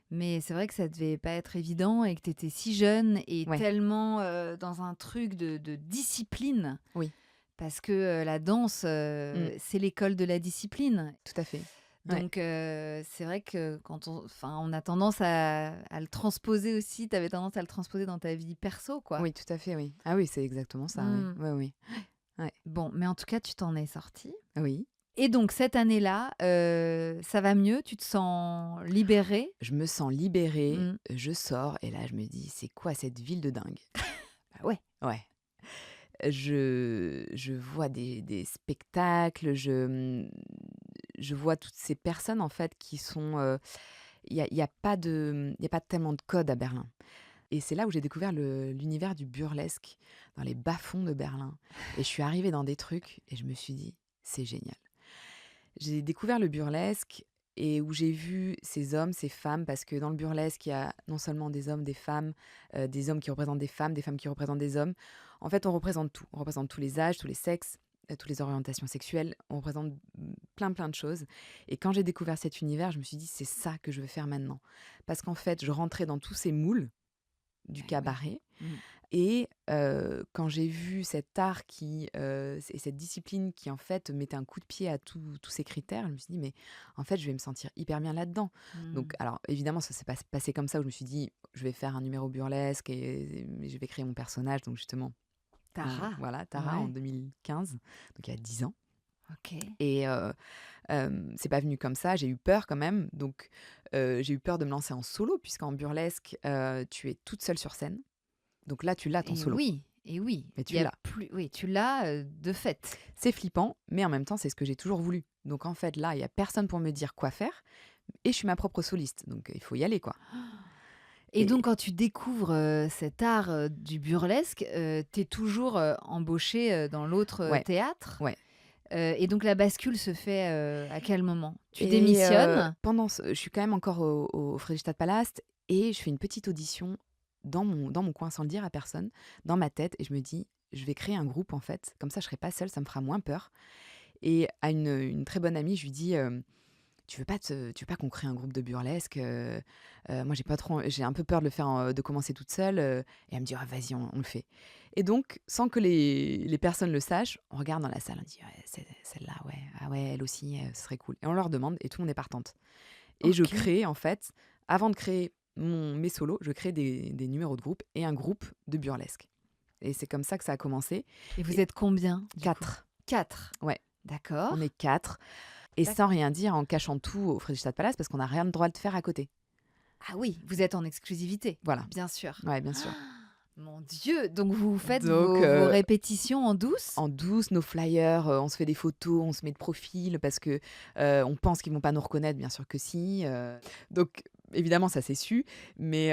Mais c'est vrai que ça devait pas être évident et que tu étais si jeune et Ouais, tellement, dans un truc de discipline oui. parce que, la danse, Mmh, c'est l'école de la discipline. tout à fait. Ouais. Donc c'est vrai que quand on a tendance à le transposer aussi, tu avais tendance à le transposer dans ta vie perso, quoi. Oui, tout à fait, oui. Ah oui, c'est exactement ça, oui. Mmh. Oui, oui. Ouais. Bon, mais en tout cas, tu t'en es sortie Oui. et donc cette année-là, ça va mieux? Tu te sens libérée? Je me sens libérée, Mmh. je sors et là, je me dis: «C'est quoi cette ville de dingue?» Bah ouais. Ouais. Je vois des spectacles, je vois toutes ces personnes, en fait, qui sont, il y a pas tellement de codes à Berlin et c'est là où j'ai découvert l'univers du burlesque, dans les bas-fonds de Berlin et je suis arrivée dans des trucs et je me suis dit: «C'est génial». J'ai découvert le burlesque et où j'ai vu ces hommes, ces femmes, parce que dans le burlesque, il y a non seulement des hommes, des hommes qui représentent des femmes qui représentent des hommes. En fait, on représente tout. On représente tous les âges, tous les sexes, toutes les orientations sexuelles. On représente plein de choses. Et quand j'ai découvert cet univers, je me suis dit, c'est ça que je veux faire maintenant. Parce qu'en fait, je rentrais dans tous ces moules du Bah oui. cabaret Mmh. et quand j'ai vu cet art et cette discipline qui, en fait, mettait un coup de pied à tous ces critères, je me suis dit: «Mais en fait, je vais me sentir hyper bien là-dedans». Donc Mmh. alors évidemment, ça s'est pas passé comme ça où je me suis dit: «Je vais faire un numéro burlesque et je vais créer mon personnage». Donc justement, Tara? voilà, Tara en Ouais. 2015, donc il y a 10 ans OK. et c'est pas venu comme ça. J'ai eu peur quand même, donc j'ai eu peur de me lancer en solo puisqu'en burlesque, tu es toute seule sur scène. Donc là, tu l'as ton solo, Et oui, mais il y tu a l'as. plus oui, tu l'as, de fait. C'est flippant, mais en même temps, c'est ce que j'ai toujours voulu. Donc en fait, là, il y a personne pour me dire quoi faire et je suis ma propre soliste, donc il faut y aller, quoi. Et Et donc quand tu découvres, cet art, du burlesque, tu es toujours, embauchée, dans l'autre, ouais, théâtre? ouais. Et donc la bascule se fait, à quel moment? Tu Et démissionnes? pendant ce je suis quand même encore au Fredrikstadtpalast et je fais une petite audition dans mon coin sans le dire à personne, dans ma tête et je me dis: «Je vais créer un groupe en fait, comme ça je serai pas seule, ça me fera moins peur» et à une très bonne amie, je lui dis, tu veux pas qu'on crée un groupe de burlesque? Moi j'ai un peu peur de le faire de commencer toute seule», et elle me dit: «Ah vas-y, on le fait» et donc sans que les personnes le sachent, on regarde dans la salle, on dit: «Ouais, c'est celle-là, ouais, ah ouais, elle aussi, ce serait cool» et on leur demande et tout le monde est partante et je OK. crée en fait, avant de créer mes solos, je crée des numéros de groupe et un groupe de burlesque et c'est comme ça que ça a commencé Et vous et êtes combien, du coup? 4, 4. ouais, on D'accord. est 4 et sans D'accord. rien dire, en cachant tout au Friedrichstadt Palace parce qu'on n'a rien de droit de faire à côté. Ah oui, vous êtes en exclusivité, Voilà, bien sûr. ouais, bien sûr. Mon Dieu! Donc vous faites Donc vos répétitions en douce? en douce, nos flyers, on se fait des photos, on se met de profil parce que, on pense qu'ils vont pas nous reconnaître, bien sûr que si, donc évidemment ça s'est su, mais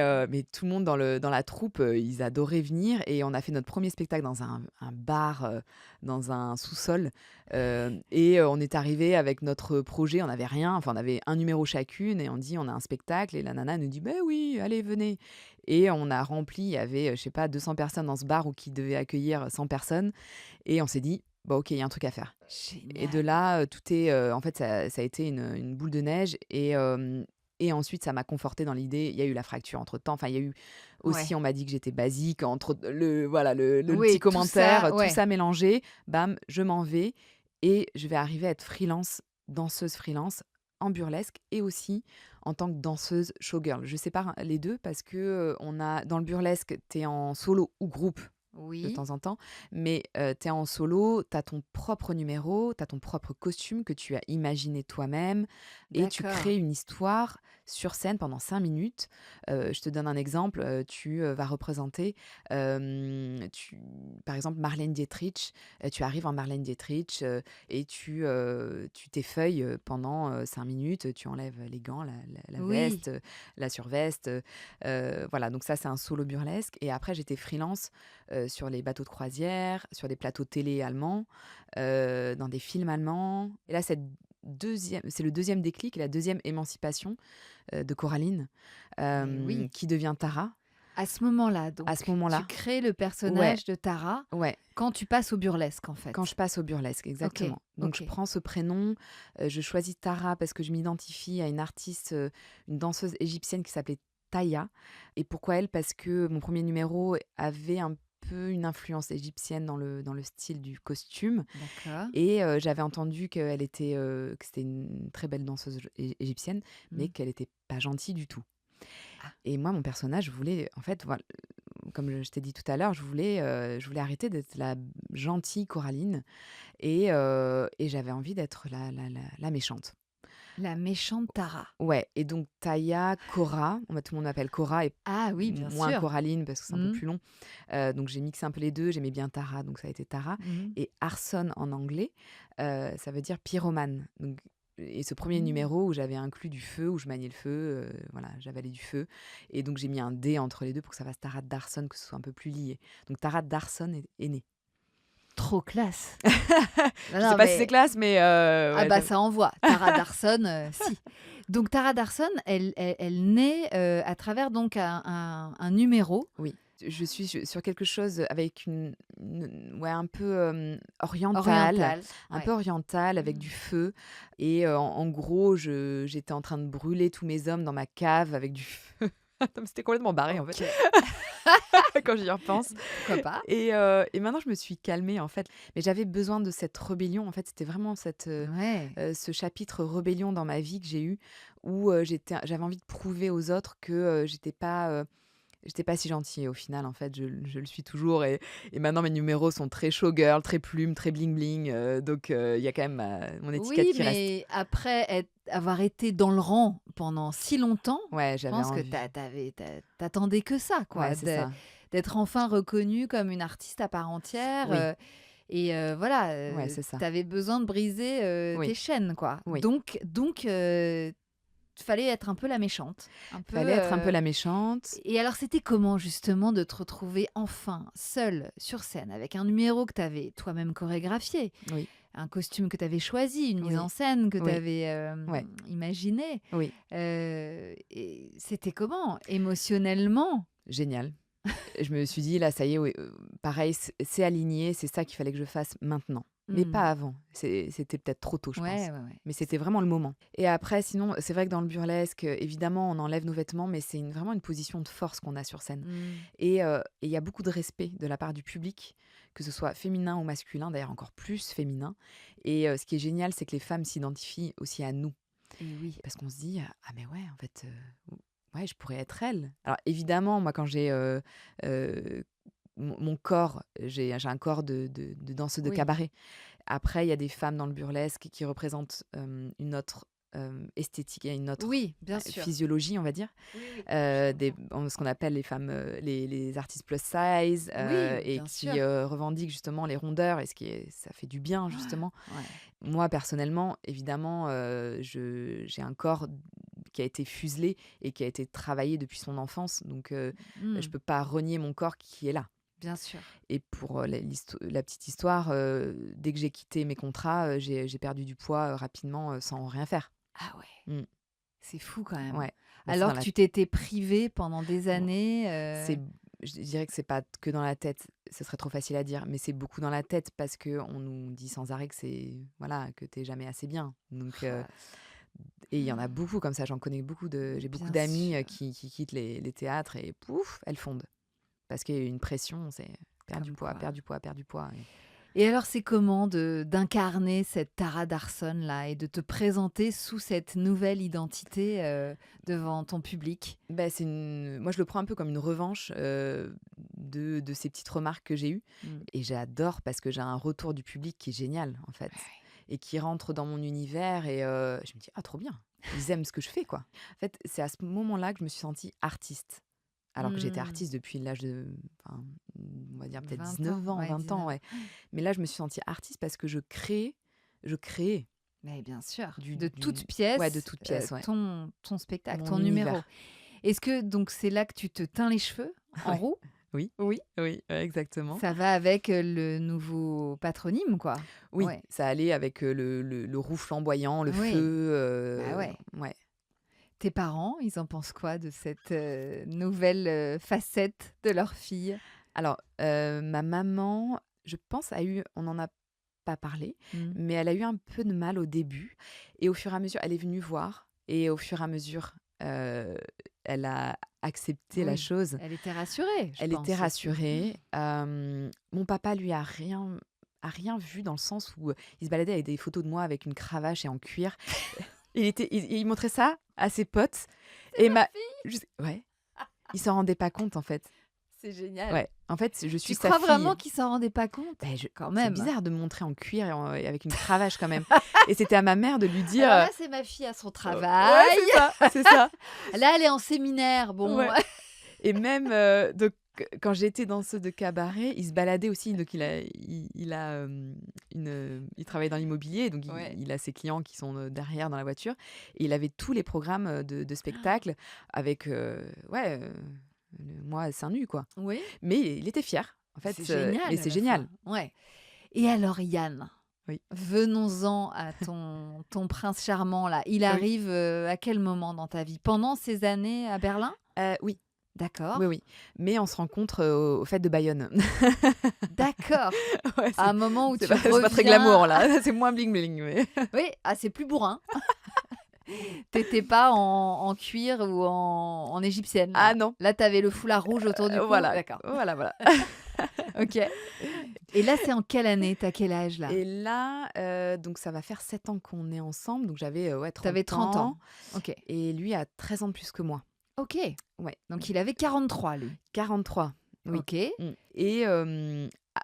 tout le monde dans la troupe, ils adoraient venir et on a fait notre premier spectacle dans un bar, dans un sous-sol, et on est arrivé avec notre projet, on n'avait rien, enfin on avait un numéro chacune et on dit: «On a un spectacle» et la nana nous dit: «Beh oui, allez venez» et on a rempli, il y avait, je sais pas 200 personnes dans ce bar ou qui devait accueillir 100 personnes et on s'est dit: «Bah OK, il y a un truc à faire» et de Génial. là, tout est, en fait, ça a été une boule de neige et ensuite ça m'a confortée dans l'idée. Il y a eu la fracture entre-temps. Enfin, il y a eu aussi, Ouais. on m'a dit que j'étais basique entre le petit Oui, tout ça, commentaire, tout ouais. ça mélangé. Bam, je m'en vais et je vais arriver à être freelance, danseuse freelance en burlesque et aussi en tant que danseuse showgirl. Je sépare les 2 parce que, on a dans le burlesque, tu es en solo ou groupe de Oui, temps en temps, mais tu es en solo, tu as ton propre numéro, tu as ton propre costume que tu as imaginé toi-même et tu d'accord. crées une histoire sur scène pendant 5 minutes. Je te donne un exemple, tu, vas représenter, tu par exemple Marlène Dietrich, tu arrives en Marlène Dietrich, et tu t'effeuilles, pendant, 5 minutes, tu enlèves les gants, la Oui, veste, la surveste, voilà donc ça c'est un solo burlesque et après j'étais freelance sur les bateaux de croisière, sur des plateaux télé allemands, dans des films allemands. Et là, c'est le deuxième déclic et la deuxième émancipation de Coraline, et oui. qui devient Tara. À ce moment-là, À ce donc, tu moment-là, crées le ouais, personnage de Tara ouais, quand tu passes au burlesque, en quand je fait? passe au burlesque, OK, exactement. Donc je OK. prends ce prénom, je choisis Tara parce que je m'identifie à une artiste, une danseuse égyptienne qui s'appelait Taya. Et pourquoi elle? Parce que mon premier numéro avait un peu une influence égyptienne dans le style du costume. D'accord. Et j'avais entendu que c'était une très belle danseuse égyptienne, mais Mmh. qu'elle était pas gentille du tout. Ah, Et moi, mon personnage, je voulais en fait, voilà, comme je t'ai dit tout à l'heure, je voulais arrêter d'être la gentille Coraline et j'avais envie d'être la méchante. la méchante Tara. Ouais et donc Taya, Cora, tout le monde m'appelle Cora et Ah oui, bien moins sûr. Coraline parce que c'est un peu Mmh. plus long. Donc j'ai mixé un peu les 2. J'aimais bien Tara, donc ça a été Tara Mmh. et Arson en anglais, ça veut dire pyromane. Donc et ce premier Mmh. numéro où j'avais inclus du feu, où je maniais le feu, voilà, j'avalais du feu et donc j'ai mis un D entre les 2 pour que ça fasse Tara Darson, que ce soit un peu plus lié. Donc Tara Darson est née. Trop classe. Non, Je sais non, pas si c'est mais classe, mais ah ouais, bah, ça envoie. Tara Darson, si. Donc Tara Darson, elle naît, à travers donc un numéro oui, je suis sur quelque chose avec ouais, un peu, oriental. un peu Ouais. oriental avec Mmh. du feu et en gros, j'étais en train de brûler tous mes hommes dans ma cave avec du feu. Non, mais c'était complètement barré, en fait, OK. quand j'y repense Pourquoi pas? et maintenant je me suis calmée, en fait, mais j'avais besoin de cette rébellion, en fait, c'était vraiment Ouais. ce chapitre rébellion dans ma vie que j'ai eu où, j'avais envie de prouver aux autres que, j'étais pas si gentille au final, en fait, je le suis toujours et maintenant mes numéros sont très showgirl, très plume, très bling bling, donc il y a quand même mon étiquette Oui, qui reste. mais après avoir été dans le rang pendant si longtemps, Ouais, je j'avais pense que envie. t'attendais que ça, Ouais, quoi, c'est ça. d'être enfin reconnue comme une artiste à part entière, Oui, et voilà, ouais, c'est ça. tu besoin de briser, tes Oui, chaînes, quoi. oui. Donc fallait être un peu la méchante, un peu, Fallait être un peu la méchante. et alors c'était comment justement de te retrouver enfin seule sur scène avec un numéro que tu avais toi-même chorégraphié? Oui. un costume que tu avais choisi, une mise Oui, en scène que tu oui, avais ouais, imaginée. oui, Et c'était comment émotionnellement? génial. Je me suis dit: «Là, ça y est, oui, pareil, c'est aligné, c'est ça qu'il fallait que je fasse maintenant». Mais Hmm. pas avant. C'était peut-être trop tôt, je Ouais, pense. ouais, ouais. Mais c'était vraiment le moment. Et après, sinon, c'est vrai que dans le burlesque, évidemment, on enlève nos vêtements, mais c'est vraiment une position de force qu'on a sur scène. Hmm. Et il y a beaucoup de respect de la part du public, que ce soit féminin ou masculin, d'ailleurs encore plus féminin. Et ce qui est génial, c'est que les femmes s'identifient aussi à nous. Et oui. Parce qu'on se dit: «Ah mais ouais, en fait, ouais, je pourrais être elle». Alors évidemment, moi, quand j'ai, mon corps, j'ai un corps de danseuse de Oui. cabaret. Après, il y a des femmes dans le burlesque qui représentent, une autre, esthétique et une autre, Oui, bien sûr. physiologie, on va dire. Oui, oui, je Des comprends. ce qu'on appelle les femmes, les artistes plus size, Oui, et bien sûr. qui, revendiquent justement les rondeurs et ce qui est ça fait du bien justement. Ouais. Moi personnellement, évidemment, je j'ai un corps qui a été fuselé et qui a été travaillé depuis son enfance, donc je Hmm. peux pas renier mon corps qui est là. Bien sûr. Et pour, la petite histoire, dès que j'ai quitté mes contrats, j'ai perdu du poids, rapidement, sans rien faire. Ah ouais. Mmh. C'est fou quand même. Ouais, bah, c'est Alors dans que la tu t'étais privée pendant des bon, années. c'est je dirais que c'est pas que dans la tête, ce serait trop facile à dire, mais c'est beaucoup dans la tête parce que on nous dit sans arrêt que c'est voilà, que t'es jamais assez bien. Donc Oh là là. et il y en a beaucoup comme ça, j'ai beaucoup Bien d'amies, sûr. qui quittent les théâtres et pouf, elles fondent. Parce qu'il y a une pression, c'est perdre du Comme poids, quoi. perdre du poids, perdre du poids et Et alors, c'est comment d'incarner cette Tara Darson-là et de te présenter sous cette nouvelle identité devant ton public? bah, moi je le prends un peu comme une revanche, de ces petites remarques que j'ai eues Mm. et j'adore parce que j'ai un retour du public qui est génial, en Ouais, fait et qui rentre dans mon univers et je me dis: «Ah trop bien, ils aiment ce que je fais, quoi». En fait, c'est à ce moment-là que je me suis sentie artiste, alors que j'étais Mm. artiste depuis l'âge de enfin, on va dire peut-être 20 ans, 19 ans, ouais, 20 ans, 19 ans. ouais. Mais là, je me suis sentie artiste parce que je créais Mais bien sûr, du de toutes ouais, de pièces, toutes pièces, ouais, ton spectacle, mon ton numéro. univers. Est-ce que donc c'est là que tu te teins les cheveux en Ouais. roux? Oui, Oui. oui, ouais, exactement. Ça va avec le nouveau patronyme, quoi. Oui, Ouais. ça allait avec, le roux flamboyant, le feu, Oui. Bah ouais. ouais. Tes parents, ils en pensent quoi de cette nouvelle facette de leur fille? Alors, ma maman, je pense, on n'en a pas parlé, Mm. mais elle a eu un peu de mal au début et au fur et à mesure elle est venue voir et au fur et à mesure, heu, elle a accepté la Oui, chose. elle était rassurée, je Elle était pense aussi. rassurée. Mon papa, lui, a rien vu dans le sens où, il se baladait avec des photos de moi avec une cravache et en cuir. Il montrait ça à ses potes C'est et ma ma fille! ouais, il s'en rendait pas compte, en fait. C'est génial. Ouais, en fait, je suis Tu sa crois vraiment fille. qu'ils s'en rendaient pas compte? Beh, Quand c'est même. bizarre de me montrer en cuir et avec une cravache quand même et c'était à ma mère de lui dire, Alors là, c'est ma fille à son ouais, travail. c'est ça, c'est ça. Là, elle est en séminaire. Bon, Ouais. Et même, donc quand j'étais danseuse de cabaret, il se baladait aussi, donc il travaille dans l'immobilier, donc ouais. il a ses clients qui sont, derrière dans la voiture et il avait tous les programmes, de spectacles avec, ouais, moi seins nus, quoi. Oui, Mais il était fier, en c'est fait, mais génial à c'est la fois. génial. Ouais. Et alors, Yann, Oui, venons-en à ton prince charmant là. Il oui, arrive à quel moment dans ta vie? Pendant ces années à Berlin? oui, D'accord. oui, oui, mais on se rencontre, aux fêtes de Bayonne. D'accord. Ouais, À un moment où tu c'est pas très reviens. glamour là, c'est moins bling bling, mais Oui, ah, c'est plus bourrin. T'étais pas en cuir ou en égyptienne ah là. non, Là, t'avais le foulard rouge autour du cou. voilà, D'accord. voilà, voilà. OK. Et là, c'est en quelle année? Tu quel âge là? Et là, donc ça va faire 7 ans qu'on est ensemble, donc j'avais, ouais, T'avais 30 30 ans. ans OK. et lui a 13 ans de plus que moi. OK. Ouais, Donc il avait 43 lui. 43, oui. OK. Mmh et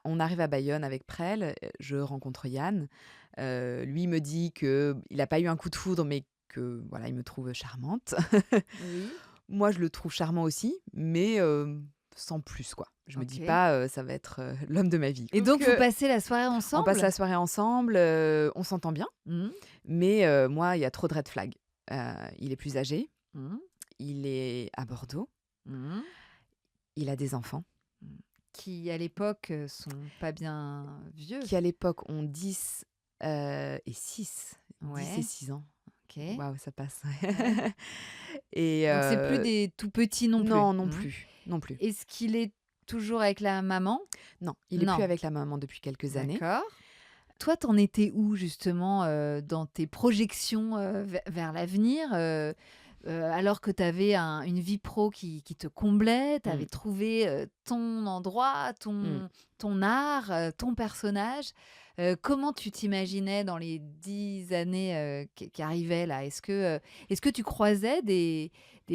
on arrive à Bayonne avec Prel, je rencontre Yann. Lui me dit qu'il a pas eu un coup de foudre, mais que voilà, il me trouve charmante. Oui. Moi, je le trouve charmant aussi, mais sans plus, quoi. Je me dis OK. pas, ça va être, l'homme de ma vie. Et Donc donc vous passez la soirée on passe ensemble? la soirée ensemble, on s'entend bien, Mmh. mais moi, il y a trop de red flags. Il est plus âgé, Mmh. il est à Bordeaux, Mmh. il a des enfants Mmh. Qui à l'époque, sont pas bien vieux. qui, à l'époque, ont 10, et 6, 10 et Ouais, 6 ans. OK. Waouh, ça passe. Ouais. Et Donc c'est plus des tout petits non plus? non, non Mmh. plus, non plus. Est-ce qu'il est toujours avec la maman? Non, il est plus Non. avec la maman depuis quelques années. D'accord. Toi, t'en étais où justement, dans tes projections, vers l'avenir, alors que tu avais une vie pro qui te comblait, tu avais Mmh. trouvé, ton endroit, Mmh. ton art, ton personnage. Comment tu t'imaginais dans les 10 années, qui arrivaient là? Est-ce que tu croisais des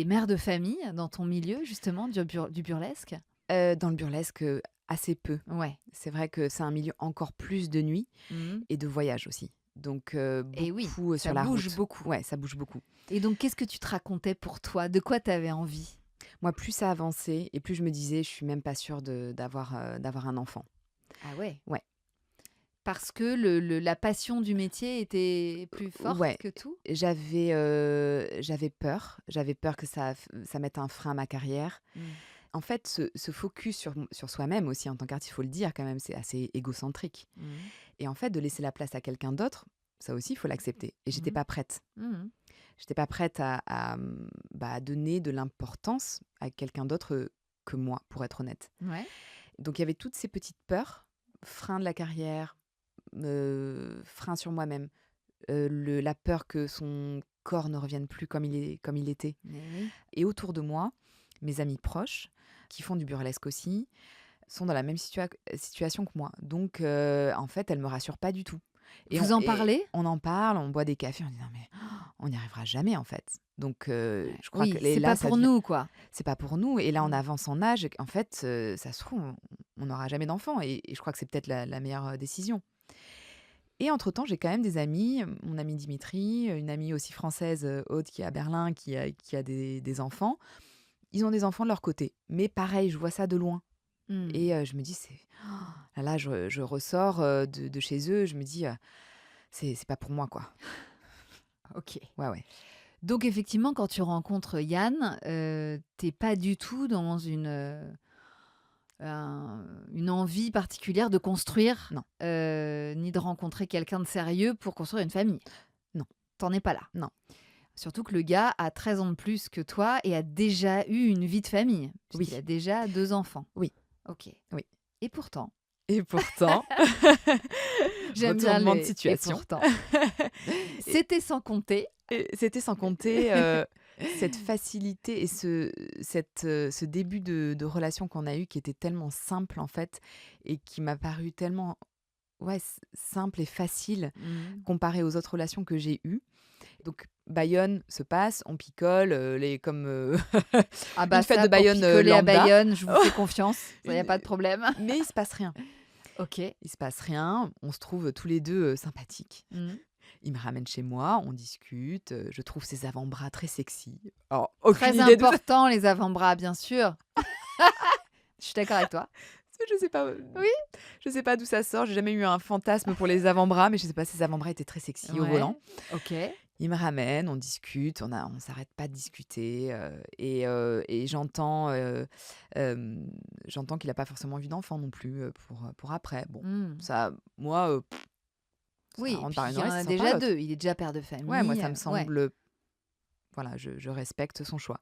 mères de famille dans ton milieu justement du burlesque? Dans le burlesque, assez peu. Ouais. C'est vrai que c'est un milieu encore plus de nuit Mmh. et de voyage aussi. Donc Et oui, beaucoup, ça sur la bouge route. beaucoup. Ouais, ça bouge beaucoup. Et donc, qu'est-ce que tu te racontais pour toi? De quoi tu avais envie? Moi, plus ça avançait et plus je me disais: «Je suis même pas sûre d'avoir un enfant». Ah ouais, Ouais, parce que la passion du métier était plus forte ouais, que tout? j'avais peur. J'avais peur que ça mette un frein à ma carrière. Mmh. En fait, ce focus sur soi-même aussi en tant qu'artiste, il faut le dire quand même, c'est assez égocentrique. Mmh. Et en fait, de laisser la place à quelqu'un d'autre, ça aussi, il faut l'accepter. Et j'étais Mmh. pas prête. Mmh. J'étais pas prête à donner de l'importance à quelqu'un d'autre que moi, pour être honnête. Ouais. Donc il y avait toutes ces petites peurs, frein de la carrière, frein sur moi-même, la peur que son corps ne revienne plus comme il était. Mais oui. Et autour de moi, mes amis proches, qui font du burlesque aussi, sont dans la même situation que moi. Donc, en fait, elles me rassurent pas du tout. Vous en Et parlez? on en parle, on boit des cafés, on dit: «Non mais on n'y arrivera jamais en fait». Donc, je crois que Oui, et c'est là, pas ça pour devient nous, quoi. c'est pas pour nous et là, on Mmh. avance en âge et qu'en fait, ça se trouve, on n'aura jamais d'enfant et je crois que c'est peut-être la meilleure, décision. Et entre-temps, j'ai quand même des amis, mon ami Dimitri, une amie aussi française, Aude qui est à Berlin, qui a des enfants. Ils ont des enfants de leur côté, mais pareil, je vois ça de loin. Mmh. Et je me dis: «C'est là, je ressors, de chez eux, je me dis: C'est pas pour moi, quoi». OK. Ouais, ouais. Donc effectivement, quand tu rencontres Yann, tu pas du tout dans une envie particulière de construire, Non, ni de rencontrer quelqu'un de sérieux pour construire une famille. non, T'en es pas là. non. Surtout que le gars a 13 ans de plus que toi et a déjà eu une vie de famille, puisqu'il a Oui, déjà 2 enfants. oui, OK. oui. Et pourtant, Et pourtant, j'aime bien retournement de les «et situation. pourtant». Et C'était sans compter. c'était sans compter, cette facilité et ce début de relation qu'on a eu qui était tellement simple, en fait, et qui m'a paru tellement, ouais, simple et facile Mmh. comparé aux autres relations que j'ai eues. Donc Bayonne se passe, on picole, Ah une bah fête ça, de pour Bayonne, picoler à lambda. Bayonne, je vous fais confiance, il y a Une pas de problème. Mais il se passe rien. OK. Il se passe rien, on se trouve tous les 2 sympathiques. Mmh. Il me ramène chez moi, on discute, je trouve ses avant-bras très sexy. Alors, aucune Très idée de ça, important les avant-bras, bien sûr. Je suis d'accord avec toi. je sais pas, Oui. je sais pas d'où ça sort, j'ai jamais eu un fantasme pour les avant-bras, mais je sais pas, ses avant-bras étaient très sexy au Ouais. volant. OK. Il me ramène, on discute, on s'arrête pas de discuter, et j'entends qu'il a pas forcément envie d'enfant non plus, pour après. Bon, Mmh. ça, moi, ça Oui, rentre puis par une il y en oreille, ça a sort par déjà l'autre. 2. Il est déjà père de Ouais, moi, famille, ça me ouais. semble, voilà, je respecte son choix.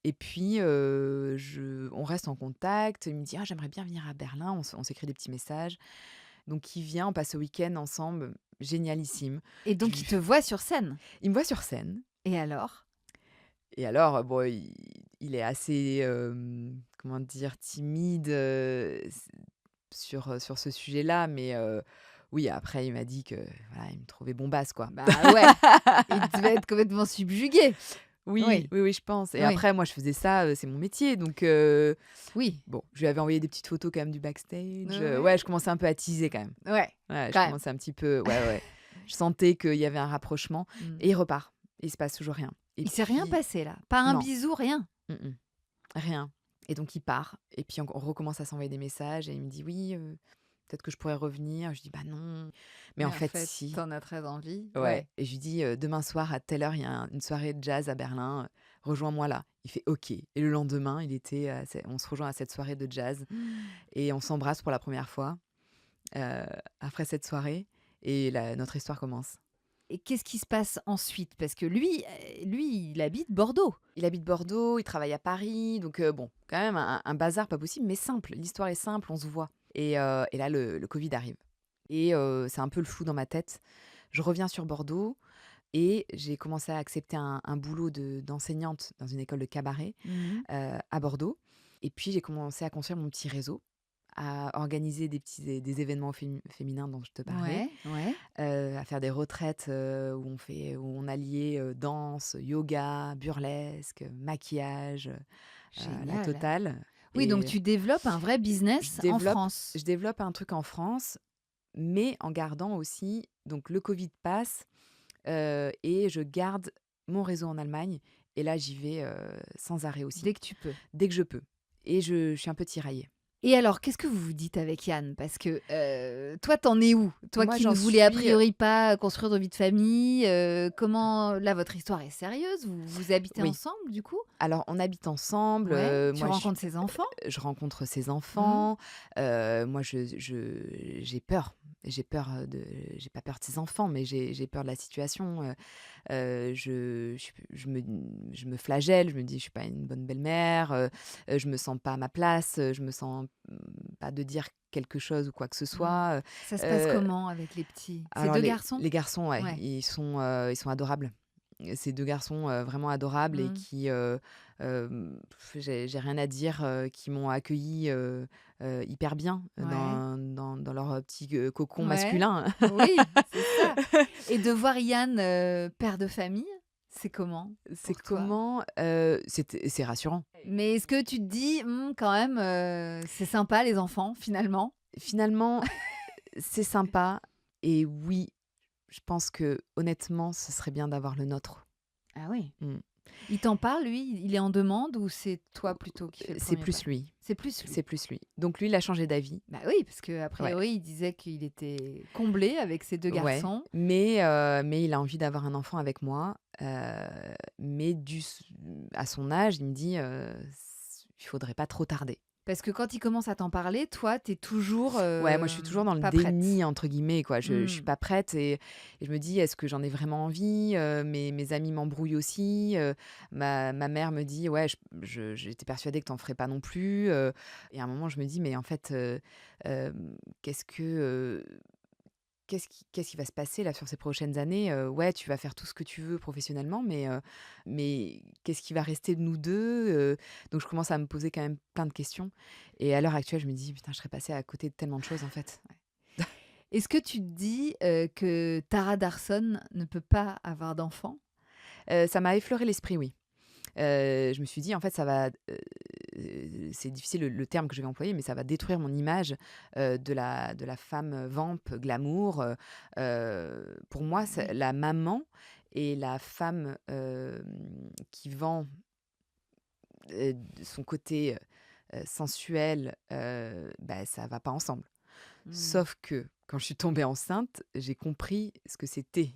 Et puis, on reste en contact. Il me dit: «Ah, j'aimerais bien venir à Berlin». On s'écrit des petits messages. Donc il vient, on passe le week-end ensemble, génialissime. Et Je donc lui il te f voit sur scène? Il me voit sur scène Et alors? et alors, bon, il est assez, comment dire? Timide, sur ce sujet-là, mais oui, après il m'a dit que, voilà, il me trouvait bombasse, quoi. Bah ouais, il devait être complètement subjugué. Oui, Oui, oui, oui, je pense. Et oui, après, moi, je faisais ça, c'est mon métier, donc oui. bon, je lui avais envoyé des petites photos quand même du backstage. Ouais, Ouais, je commençais un peu à teaser quand même. ouais, Ouais, je quand même. commençais un petit peu, ouais, ouais. Je sentais qu'il y avait un rapprochement Mmh. et il repart. Il se passe toujours rien. Et Il s'est rien puis passé là? Pas un non, bisou, rien? mmh mh, rien. Et donc il part et puis on recommence à s'envoyer des messages et il me dit: «Oui, peut-être que je pourrais revenir». Je dis: «Bah non». Mais en Mais en fait, fait, si. tu en as très envie? Ouais, Ouais. et je lui dis: «Demain soir à telle heure, il y a une soirée de jazz à Berlin, rejoins-moi là». Il fait: «OK». Et le lendemain, on se rejoint à cette soirée de jazz Mmh. et on s'embrasse pour la première fois, heu, après cette soirée. et notre histoire commence. Et qu'est-ce qui se passe ensuite? Parce que lui, il habite Bordeaux. Il habite Bordeaux, il travaille à Paris, donc bon, quand même un bazar pas possible, mais simple. L'histoire est simple, on se voit. Et là, le Covid arrive. Et c'est un peu le flou dans ma tête. Je reviens sur Bordeaux et j'ai commencé à accepter un boulot d'enseignante dans une école de cabaret Mmh. à Bordeaux. Et puis, j'ai commencé à construire mon petit réseau, à organiser des événements féminins dont je te parlais, Ouais, ouais. à faire des retraites où on alliait danse, yoga, burlesque, maquillage, la Génial. totale. Oui, donc Et tu développes un vrai je business en développe, France? je développe un truc en France, mais en gardant aussi, donc le Covid passe et je garde mon réseau en Allemagne. Et là, j'y vais sans arrêt aussi, Dès que tu peux. dès que je peux. Et je suis un peu tiraillée. Et alors, qu'est-ce que vous vous dites avec Yann? Parce que, toi, t'en es où? Toi Moi, qui j'en ne voulais a suis. priori pas construire de vie de famille, comment là, votre histoire est sérieuse? Vous habitez Oui. ensemble, du coup? Alors, on habite ensemble. Ouais. Tu Moi, rencontres ses enfants? je rencontre ses Mmh. enfants. Moi, j'ai peur. J'ai pas peur de ses enfants, mais j'ai peur de la situation. Je me flagelle, je me dis: «Je suis pas une bonne belle-mère», je me sens pas à ma place, je me sens, pas de dire quelque chose ou quoi que ce Mmh. soit. Ça se passe Heu, comment avec les petits? C'est alors 2 garçons? les garçons, ouais, Ouais. ils sont adorables. Ces 2 garçons, vraiment adorables et Mmh. qui, j'ai rien à dire, qui m'ont accueillie, hyper bien Ouais. dans leur, petit, cocon Ouais. masculin. Oui, c'est ça. Et de voir Yann, père de famille, c'est comment C'est pour toi? comment? C'est rassurant. Mais est-ce que tu te dis: «Mmh, quand même, c'est sympa les enfants finalement»? Finalement, c'est sympa et oui, je pense que honnêtement, ce serait bien d'avoir le nôtre. Ah oui. Mmh. Il t'en parle lui? Il est en demande ou c'est toi Ou plutôt qui fais le c'est premier pas? plus lui, C'est plus lui? c'est plus lui. Donc lui, il a changé d'avis. Bah oui, parce qu'a Ouais, priori, il disait qu'il était comblé avec ses 2 ouais, garçons. mais il a envie d'avoir un enfant avec moi, mais à son âge, il me dit, «Il faudrait pas trop tarder». Parce que quand il commence à t'en parler, toi, tu es toujours, Ouais, moi, je suis toujours dans le pas prête? «déni» entre guillemets, quoi. Je suis Mmh. pas prête et je me dis: «Est-ce que j'en ai vraiment envie?» Mes amis m'embrouillent aussi, ma mère me dit: «Ouais, j'étais persuadée que tu en ferais pas non plus», et à un moment, je me dis: «Mais en fait, qu'est-ce que, qu'est-ce qui va se passer là sur ces prochaines années? Ouais, tu vas faire tout ce que tu veux professionnellement, mais qu'est-ce qui va rester de nous 2?» Donc je commence à me poser quand même plein de questions et à l'heure actuelle, je me dis: «Putain, je serais passée à côté de tellement de choses, en fait». Est-ce que tu te dis, que Tara Darson ne peut pas avoir d'enfant? Ça m'a effleuré l'esprit, oui. Je me suis dit: «En fait, ça va», c'est difficile le terme que je vais employer, mais ça va détruire mon image, de la femme vamp, glamour. Pour moi, c'est Oui. la maman et la femme, qui vend, son côté, sensuel, bah, ça va pas ensemble. Mmh. Sauf que quand je suis tombée enceinte, j'ai compris ce que c'était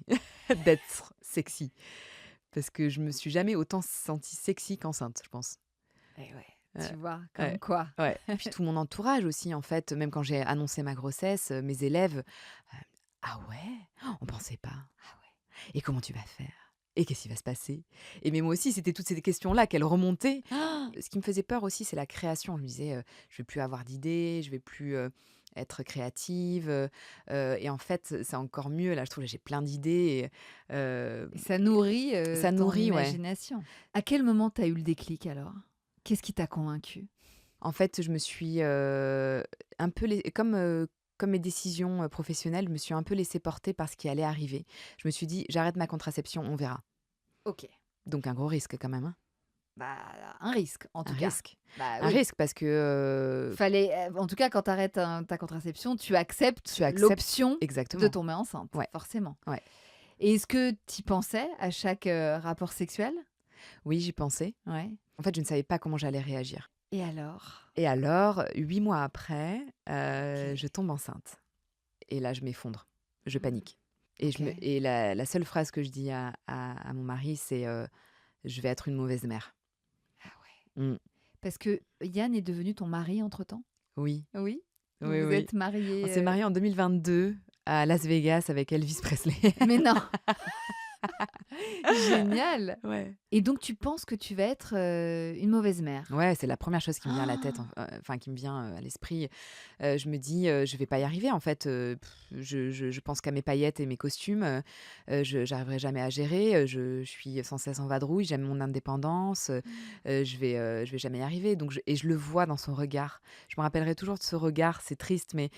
d'être sexy. Parce que je me suis jamais autant sentie sexy qu'enceinte, je pense. Et ouais, Ouais, tu vois? ouais, Comme quoi. ouais. Puis tout mon entourage aussi, en fait, même quand j'ai annoncé ma grossesse, mes élèves, «Ah ouais? On pensait pas. Ah ouais. Et comment tu vas faire? Et qu'est-ce qui va se passer?» Et mais moi aussi, c'était toutes ces questions-là qu'elles remontaient. Ce qui me faisait peur aussi, c'est la création. Je me disais, «Je vais plus avoir d'idées, je vais plus, être créative», et en fait, c'est encore mieux. Là, je trouve, là, j'ai plein d'idées Et ça nourrit, ça ton nourrit, ouais. imagination. À quel moment tu as eu le déclic alors? Qu'est-ce qui t'a convaincu? En fait, je me suis, un peu comme mes décisions, professionnelles, je me suis un peu laissée porter par ce qui allait arriver. Je me suis dit: «J'arrête ma contraception, on verra». OK. Donc un gros risque quand même, hein? Bah, un risque en Un tout cas. risque. Bah Un oui. risque parce que, Fallait, en tout cas quand tu arrêtes ta contraception, tu acceptes tu acceptes l'option de exactement. tomber enceinte, Ouais, forcément. ouais. Et est-ce que tu y pensais à chaque, rapport sexuel? Oui, j'y pensais. Ouais. En fait, je ne savais pas comment j'allais réagir. Et alors? Et alors, 8 mois après, OK. je tombe enceinte et là, je m'effondre. Je Mmh. panique OK. et la seule phrase que je dis à mon mari, c'est, «Je vais être une mauvaise mère». Ah ouais. Mmh. Parce que Yann est devenu ton mari entre-temps? Oui, Oui? Vous oui, vous oui. êtes On mariés, s'est mariés en 2022. à Las Vegas avec Elvis Presley. Mais non! Génial! Ouais. Et donc tu penses que tu vas être, une mauvaise mère? Ouais, c'est la première chose qui me vient à la tête, Ah. enfin qui me vient, à l'esprit. Je me dis, «Je vais pas y arriver en fait, je pense qu'à mes paillettes et mes costumes, je j'arriverai jamais à gérer, je suis sans cesse en vadrouille, j'aime mon indépendance, je vais jamais y arriver». Donc je le vois dans son regard. Je me rappellerai toujours de ce regard, c'est triste, mais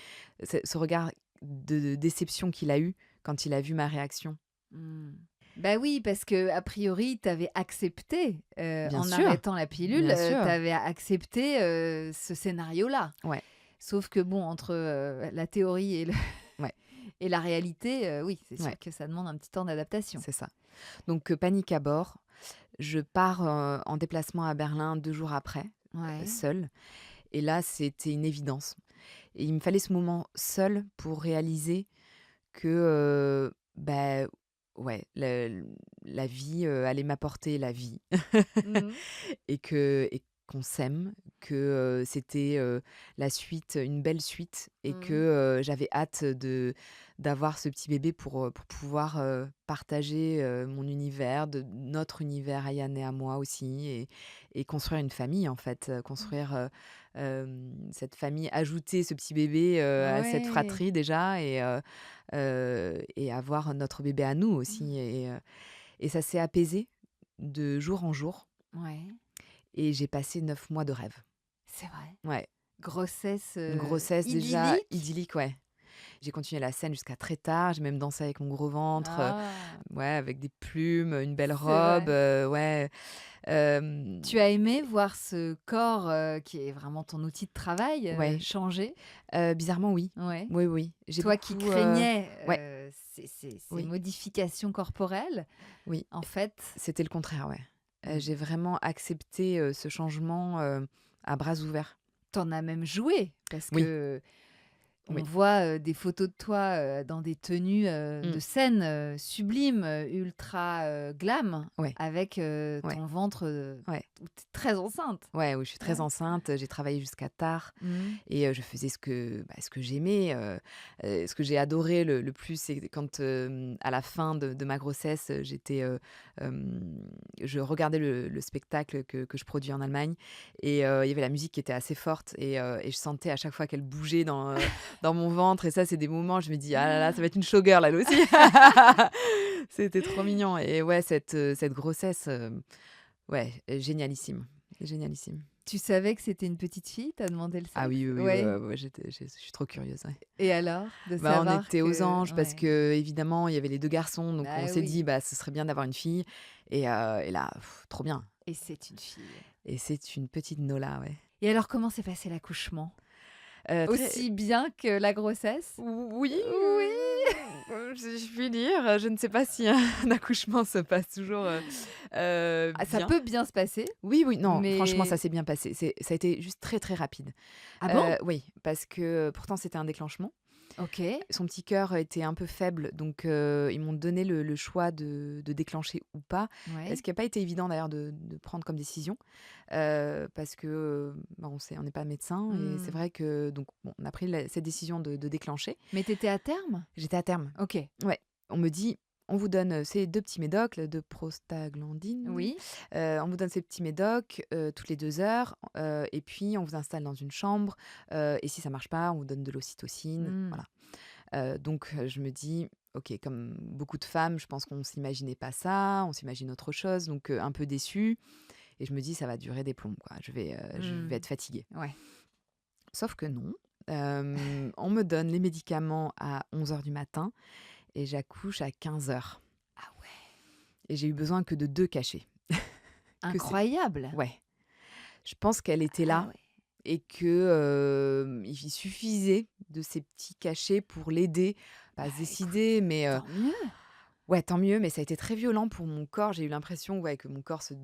c'est ce regard de déception qu'il a eu quand il a vu ma réaction. Mmh. Bah oui, parce que a priori, tu avais accepté, Bien en sûr, arrêtant la pilule, bien tu sûr. avais accepté, ce scénario-là. Ouais, Sauf que bon, entre, la théorie et le ouais, et la réalité, oui, c'est sûr ouais, que ça demande un petit temps d'adaptation. c'est ça. Donc panique à bord. Je pars, en déplacement à Berlin 2 jours après, Ouais. seule, et là, c'était une évidence et il me fallait ce moment seul pour réaliser que, bah, ouais, la vie, allait m'apporter la vie Mmh. et qu'on s'aime, que, c'était, la suite, une belle suite et que, Mmh. j'avais hâte d'avoir ce petit bébé pour pouvoir, partager, mon univers, de notre univers à Yann et à moi aussi et construire une famille en fait, construire, cette famille, ajouter ce petit bébé, à cette Ouais. fratrie déjà et avoir notre bébé à nous Mmh. aussi et ça s'est apaisé de jour en jour Ouais, et j'ai passé 9 mois de rêve. c'est vrai. Ouais, Grossesse, une grossesse déjà idyllique? idyllique, ouais. J'ai continué la scène jusqu'à très tard, j'ai même dansé avec mon gros ventre, Ah, ouais, avec des plumes, une belle c'est robe, vrai. ouais, hem, Tu as aimé voir ce corps, qui est vraiment ton outil de travail, ouais, changer? bizarrement oui. Ouais. Oui, oui, j'ai Toi qui beaucoup, craignais, ouais, ces oui, modifications corporelles, oui, en fait, c'était le contraire, ouais. mmh, J'ai vraiment accepté, ce changement, à bras ouverts. tu as même joué parce Oui, que on oui, voit, des photos de toi, dans des tenues, de mmh, scène, sublimes, ultra, glam ouais, avec, ouais, ton ventre, ouais. où tu es très enceinte. Ouais, oui, je suis très Ouais. enceinte, j'ai travaillé jusqu'à tard Mmh. et je faisais ce que j'aimais, ce que j'ai adoré le plus, c'est quand, à la fin de ma grossesse, je regardais le spectacle que je produis en Allemagne et il y avait la musique qui était assez forte et je sentais à chaque fois qu'elle bougeait dans mon ventre et ça, c'est des moments, je me dis: «Ah là là, ça va être une showgirl elle aussi». C'était trop mignon et ouais, cette grossesse, ouais, génialissime, génialissime. Tu savais que c'était une petite fille? Tu as demandé le Ah sexe? oui, oui, oui, ouais, Ouais, ouais, je suis trop curieuse, ouais. et alors? De Bah, on savoir était aux que anges parce ouais. que évidemment il y avait les 2 garçons, donc on Bah s'est oui, dit: «Bah, ce serait bien d'avoir une fille» et là, trop bien et c'est une fille. et c'est une petite Nola, ouais. Et alors comment s'est passé l'accouchement? Très Aussi bien que la grossesse? oui, Oui! si je puis dire, je ne sais pas si un accouchement se passe toujours, Ah, ça bien. peut bien se passer, Oui, oui, non, franchement ça mais s'est bien passé. Ça a été juste très, très rapide. ah bon? Oui, parce que pourtant c'était un déclenchement. OK, Son petit cœur était un peu faible, donc ils m'ont donné le choix de déclencher ou pas. Ce ouais. qui a pas été évident d'ailleurs de prendre comme décision, parce que, bah, on n'est pas médecin et c'est Mmh. vrai que donc bon, on a pris la cette décision de déclencher. Mais tu étais à terme? J'étais à terme. OK. Ouais, on me dit: «On vous donne, ces 2 petits médocs, de prostaglandine, Oui. on vous donne ces petits médocs, toutes les 2 heures, et puis on vous installe dans une chambre, et si ça marche pas, on vous donne de l'ocytocine», Mmh. voilà. Donc je me dis: «OK», comme beaucoup de femmes, je pense qu'on s'imaginait pas ça, on s'imagine autre chose, donc un peu déçue et je me dis: «Ça va durer des plombs, quoi. Je vais Mmh. être fatiguée». Ouais. Sauf que non, on me donne les médicaments à 11 heures du matin et j'accouche à 15 heures Ah ouais, et j'ai eu besoin que de 2 cachets. Que c'est incroyable! Ouais, je pense qu'elle était Ah là ouais. et que, il suffisait de ces petits cachets pour l'aider, pas Bah à se décider, écoute, mais tant mieux. ouais, tant mieux, mais ça a été très violent pour mon corps. J'ai eu l'impression, ouais, que mon corps se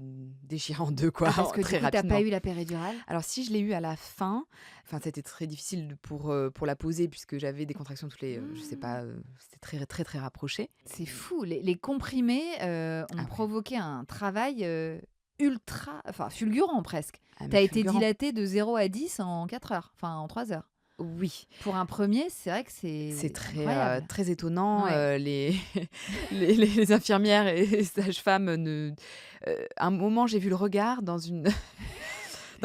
déchirait en 2 quoi, Ah parce que du très coup, tu as pas rapidement. eu la péridurale? Alors si je l'ai eu à la fin, enfin, c'était très difficile pour la poser puisque j'avais des contractions toutes les, je sais Mmh. pas, c'était très, très, très rapproché. C'est fou, les comprimés, ont Ah ouais, provoqué un travail, ultra enfin fulgurant presque. ah Tu mais as été fulgurant. dilatée de 0 à 10 en 4 heures, enfin en 3 heures. Oui, Pour un premier, c'est vrai que c'est c'est très, incroyable. très étonnant, Ouais. les les infirmières et sages-femmes à un moment, j'ai vu le regard dans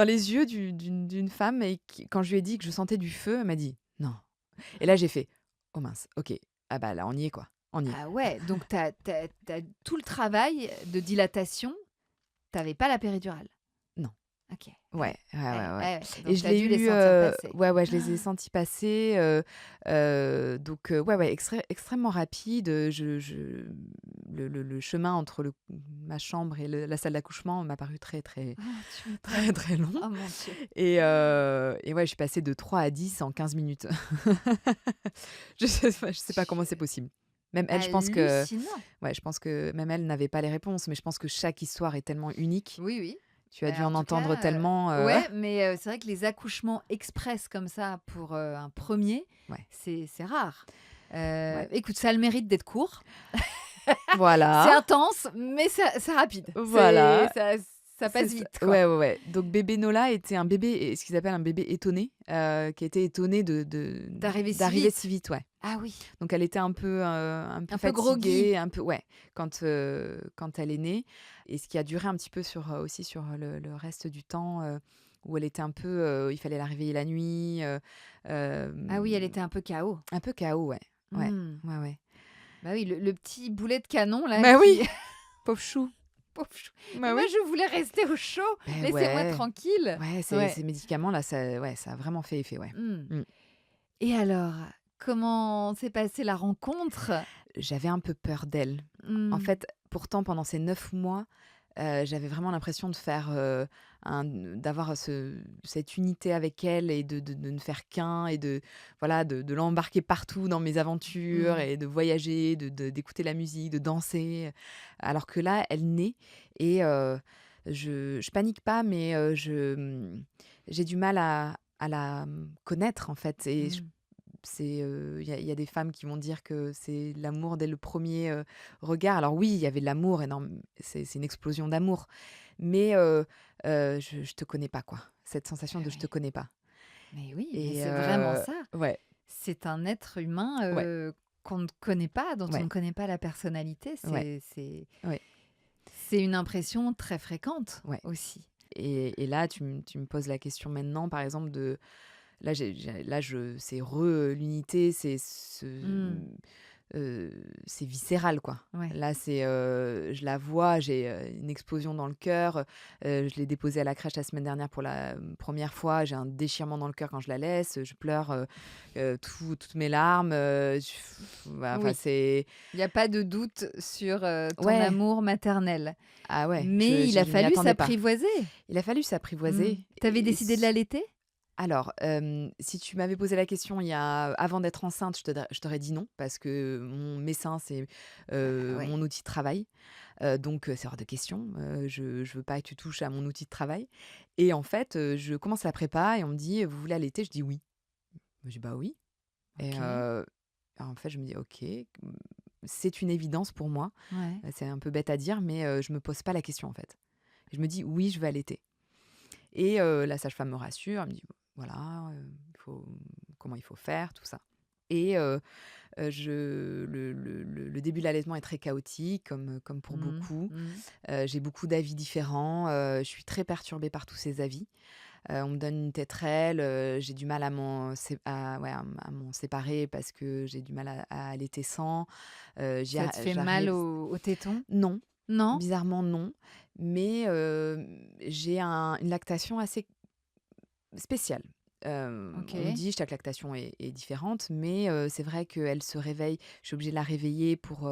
les yeux d'une femme et qui quand je lui ai dit que je sentais du feu, elle m'a dit: «Non». Et là, j'ai fait: «Oh mince, OK. Ah bah là, on y est quoi, on y est». Ah ouais, donc tu as tout le travail de dilatation, tu avais pas la péridurale? Non. OK. Ah Ouais, ouais. ouais, Ouais, ouais, ouais. ouais, ouais, Et donc je tu as l'ai dû les eu, sentir passer. ouais, ouais, je les ai Ah, sentis passer, donc ouais, ouais, extrêmement rapide, le chemin entre ma chambre et la salle d'accouchement m'a paru très, très, oh, tu très, m'étonnes. très long Oh mon Dieu. et ouais, je suis passée de 3 à 10 en 15 minutes. Je sais pas comment c'est Je possible. Même elle, hallucinant. je pense que même elle n'avait pas les réponses, mais je pense que chaque histoire est tellement unique. Oui, oui. Tu as dû Bah, en en tout entendre cas, tellement, ouais, mais c'est vrai que les accouchements express comme ça pour, un premier, ouais, c'est rare. ouais. Écoute, ça a le mérite d'être court. C'est Voilà. intense, mais c'est rapide. Voilà, Ça c'est passe ça. vite, quoi. Ouais, ouais, ouais. Donc bébé Nola était un bébé ce qu'ils appellent un bébé étonné, qui était étonné D'arriver si d'arriver vite. si vite, ouais. Ah oui, Donc elle était un peu un peu groggy. fatiguée, un peu ouais, quand elle est née et ce qui a duré un petit peu aussi sur le reste du temps, où elle était il fallait la réveiller la nuit, Ah oui, elle hem, était un peu KO. un peu KO, ouais. Ouais, Mmh. ouais, ouais. Bah oui, le petit boulet de canon là Bah qui oui, pauvre chou. pauvre chou. Mais Bah moi oui. je voulais rester au chaud, Beh laissez-moi ouais. tranquille. Ouais, Ouais. ces médicaments-là, ça a vraiment fait effet, ouais. Mmh. Mmh. Et alors, comment s'est passée la rencontre? J'avais un peu peur d'elle. En Mmh. fait, pourtant pendant ces 9 mois, j'avais vraiment l'impression de faire, d'avoir cette unité avec elle et de ne faire qu'un et voilà, de l'embarquer partout dans mes aventures Mmh. et de voyager, d'écouter la musique, de danser. Alors que là, elle naît et je panique pas, mais j'ai du mal à la, connaître en fait et Mmh. il y a des femmes qui vont dire que c'est l'amour dès le premier regard. Alors oui, il y avait de l'amour énorme, c'est une explosion d'amour, mais je te connais pas, quoi. Cette sensation Ah de je te oui. connais pas Mais oui, mais et c'est vraiment ça. ouais, C'est un être humain, ouais, qu'on ne connaît pas, dont on ouais, ne connaît pas la personnalité. ouais, ouais, C'est une impression très fréquente ouais aussi. et là, tu me poses la question maintenant, par exemple, là, c'est l'unité, Mmh. c'est viscéral, quoi. Ouais. Là, je la vois, j'ai, une explosion dans le cœur, je l'ai déposée à la crèche la semaine dernière pour la, 1re fois, j'ai un déchirement dans le cœur quand je la laisse, je pleure, toutes mes larmes, voilà, enfin, Oui, c'est il y a pas de doute sur, ton ouais, amour maternel. ah ouais, Mais il a je m'y fallu attendais pas. s'apprivoiser. Il a fallu Mmh. s'apprivoiser Tu avais et décidé de l'allaiter? alors, si tu m'avais posé la question avant d'être enceinte, je t'aurais dit non parce que mon médecin, c'est, Ouais. mon outil de travail, donc c'est hors de question, je veux pas que tu touches à mon outil de travail et en fait, je commence la prépa et on me dit: «Vous voulez allaiter?» Je dis: «Oui». Je dis: «Bah oui» et OK. en fait, je me dis: «OK, c'est une évidence pour moi». Ouais. C'est un peu bête à dire mais je me pose pas la question, en fait. Je me dis: «Oui, je veux allaiter». Et la sage-femme me rassure, elle me dit: «Voilà, comment il faut faire, tout ça» et le début de l'allaitement est très chaotique comme pour Mmh. beaucoup. Mmh. J'ai beaucoup d'avis différents, je suis très perturbée par tous ces avis. On me donne une tétrelle, j'ai du mal à m'en séparer parce que j'ai du mal à allaiter sans. Ça te fait mal J'arrive au téton? non, Non? bizarrement non, mais j'ai une lactation assez spéciale. On me OK. dit: «Chaque lactation est différente», mais c'est vrai qu'elle se réveille, je suis obligée de la réveiller pour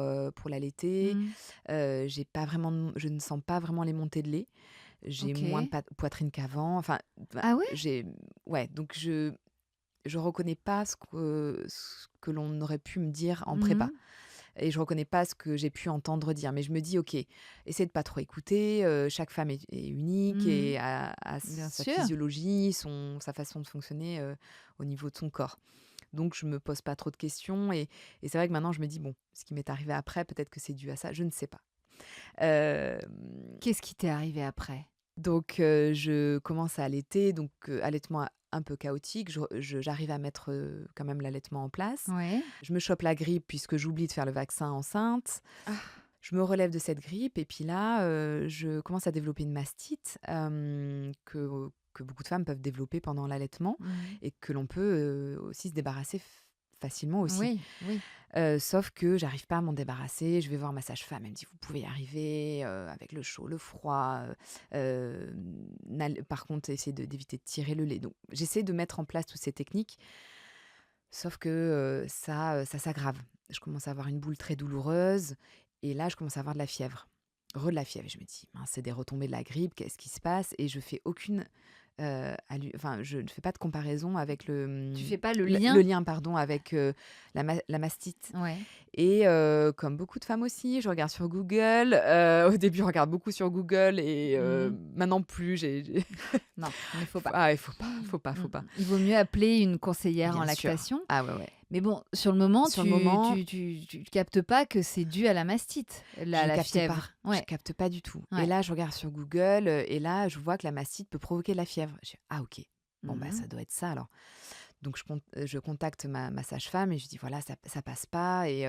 l'allaiter. Mmh. Je ne sens pas vraiment les montées de lait. J'ai moins de OK. poitrine qu'avant, enfin, Ah ouais? ouais, donc je reconnais pas ce que l'on aurait pu me dire en Mmh. prépa et je reconnais pas ce que j'ai pu entendre dire. Mais je me dis: «OK, essaie de pas trop écouter, chaque femme est unique Mmh. et a Bien sa sûr. physiologie, sa façon de fonctionner, au niveau de son corps». Donc je me pose pas trop de questions et c'est vrai que maintenant je me dis: «Bon, ce qui m'est arrivé après, peut-être que c'est dû à ça, je ne sais pas». Hem, Qu'est-ce qui t'est arrivé après? donc je commence à allaiter, donc allaitement un peu chaotique. J'arrive à mettre quand même l'allaitement en place. Ouais. Je me chope la grippe puisque j'oublie de faire le vaccin enceinte. Ah. Je me relève de cette grippe et puis là, je commence à développer une mastite que beaucoup de femmes peuvent développer pendant l'allaitement Mmh. et que l'on peut aussi se débarrasser facilement aussi. Oui, oui. Sauf que j'arrive pas à m'en débarrasser. Je vais voir ma sage-femme, elle me dit: «Vous pouvez y arriver, avec le chaud, le froid, par contre, essayez d'éviter de tirer le lait». Donc j'essaie de mettre en place toutes ces techniques, sauf que, ça s'aggrave. Je commence à avoir une boule très douloureuse et là, je commence à avoir de la fièvre. De la fièvre et je me dis: «Mince, c'est des retombées de la grippe, qu'est-ce qui se passe?» Et je fais aucune, enfin, je ne fais pas de comparaison avec Tu fais pas le le lien? lien, pardon, avec, la mastite. Ouais. Et comme beaucoup de femmes aussi, je regarde sur Google. Au début, je regarde beaucoup sur Google et Mmh. maintenant plus, j'ai Non, il ne faut pas. ah, il faut pas, faut pas, Mmh faut mh. pas. Il vaut mieux appeler une conseillère en Bien sûr. lactation. Ah ouais, ouais. Mais bon, sur le moment, Sur le moment, tu captes pas que c'est dû à la mastite, je la capte pas, fièvre? je Ouais, capte pas du tout et ouais. là, je regarde sur Google, et là, je vois que la mastite peut provoquer de la fièvre. Je fais: «Ah OK, bon, bah, Mmh. ça doit être ça alors». Donc je contacte ma sage-femme et je dis: «Voilà, ça passe pas et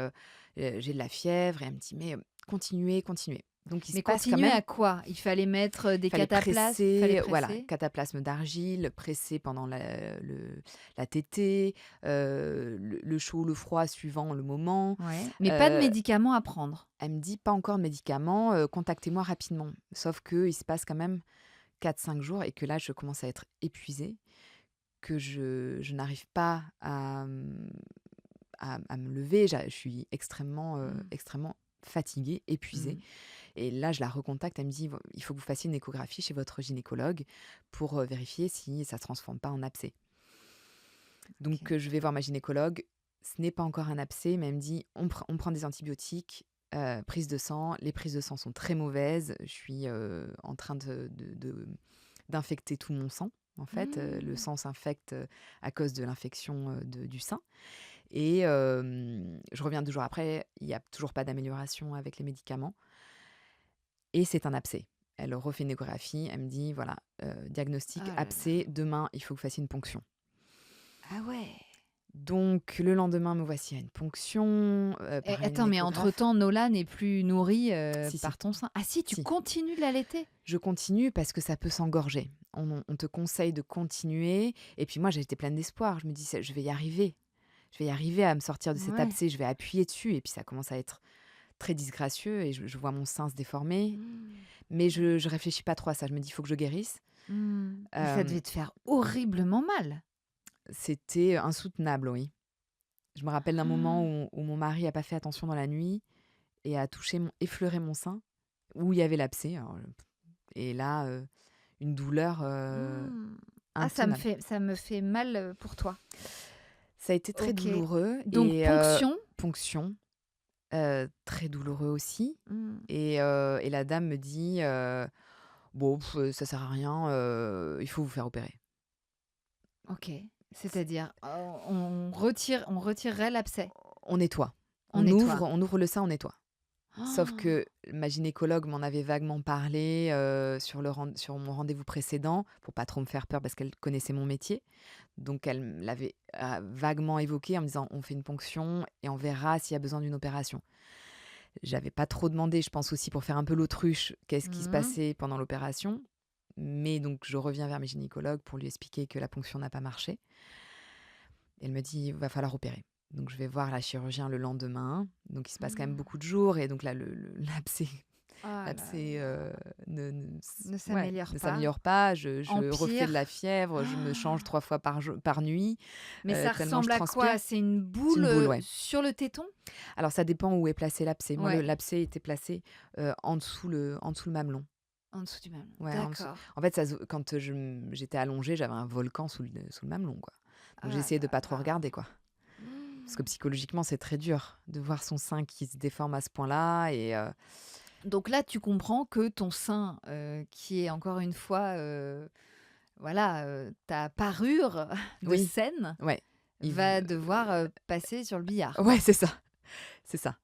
j'ai de la fièvre» et elle me dit: «Mais continuez, continuez». Donc il se Mais passe quand continuer même. à quoi? Il fallait mettre, des Fallait cataplasmes? Fallait presser, voilà, presser? cataplasme d'argile, presser pendant la tétée, le chaud, le froid suivant le moment. Ouais, mais pas de Heu, médicaments à prendre? Elle me dit: «Pas encore de médicaments, contactez-moi rapidement». Sauf qu'il se passe quand même 4 5 jours et que là, je commence à être épuisée, que je n'arrive pas à me lever. Je suis extrêmement, Mmh. extrêmement fatiguée, épuisée. Mmh. Et là, je la recontacte, elle me dit: Il faut que vous fassiez une échographie chez votre gynécologue pour, vérifier si ça ne se transforme pas en abcès». Donc OK. je vais voir ma gynécologue, ce n'est pas encore un abcès, mais elle me dit: On prend des antibiotiques, prise de sang». Les prises de sang sont très mauvaises, je suis, en train d'infecter tout mon sang, en fait, le Mmh. sang s'infecte, à cause de l'infection, du sein et je reviens 2 jours après, il y a toujours pas d'amélioration avec les médicaments. Et c'est un abcès. Elle refait une échographie, elle me dit: «Voilà, diagnostic Ah là là. abcès, demain, il faut que vous fassiez une ponction». Ah ouais. Donc le lendemain, me voici à une ponction, Et pareil, une attends, mais échographe. entre-temps, Nola n'est plus nourrie, Si, si, par ton sein? Ah si, tu si. continues de l'allaiter? Je continue parce que ça peut s'engorger. On te conseille de continuer et puis moi, j'étais pleine d'espoir. Je me dis: «C'est Je vais y arriver. Je vais y arriver à me sortir de cet Ouais. abcès, je vais appuyer dessus» et puis ça commence à être très disgracieux et je vois mon sein se déformer. Mmh. Mais je réfléchis pas trop à ça. Je me dis: «Il faut que je guérisse». Mmh. Mais ça Hem devait te faire horriblement mal? C'était insoutenable, oui. Je me rappelle d'un moment Ah. où mon mari a pas fait attention dans la nuit et a effleuré mon sein, où il y avait l'abcès, alors, et là, une douleur, Mmh. Ah, intenable. ça me fait mal, pour toi. Ça a été très OK. douloureux Donc et ponction? ponction, très douloureux aussi Mmh. et la dame me dit, «Bon, ça sert à rien, il faut vous faire opérer». OK. C'est-à-dire, on retirerait l'abcès? On nettoie. On nettoie? On ouvre le sein, on nettoie. Sauf Ah. que ma gynécologue m'en avait vaguement parlé, sur mon rendez-vous précédent, pour pas trop me faire peur parce qu'elle connaissait mon métier. Donc elle me l'avait, vaguement évoqué en me disant: «On fait une ponction et on verra s'il y a besoin d'une opération». J'avais pas trop demandé, je pense aussi pour faire un peu l'autruche, qu'est-ce qui se Mmh. passait pendant l'opération. Mais donc je reviens vers mes gynécologues pour lui expliquer que la ponction n'a pas marché. Elle me dit: «Va falloir opérer». Donc je vais voir la chirurgien le lendemain. Donc il se passe quand même Mmh. beaucoup de jours et donc là l'abcès Ah là l'abcès, là. Ne ouais, s'améliore ne pas. s'améliore pas. Je refais de Empire. la fièvre, je me change 3 fois par nuit, Mais ça tellement je ressemble à quoi? transpire. C'est une C'est boule, une boule, ouais. sur le téton? Alors ça dépend où est placé l'abcès. Moi, Ouais, l'abcès était placé, en dessous le mamelon. en dessous du mamelon. Ouais, en dessous. D'accord. En fait, quand, j'étais allongée, j'avais un volcan sous le mamelon, quoi. Donc j'ai Ah essayé de là pas trop là. regarder, quoi. Parce que Mmh. psychologiquement, c'est très dur de voir son sein qui se déforme à ce point-là et Donc là, tu comprends que ton sein, qui est encore une fois, voilà, ta parure de oui, scène, ouais. Il va v devoir, passer sur le billard, Ouais, quoi. c'est ça, c'est ça.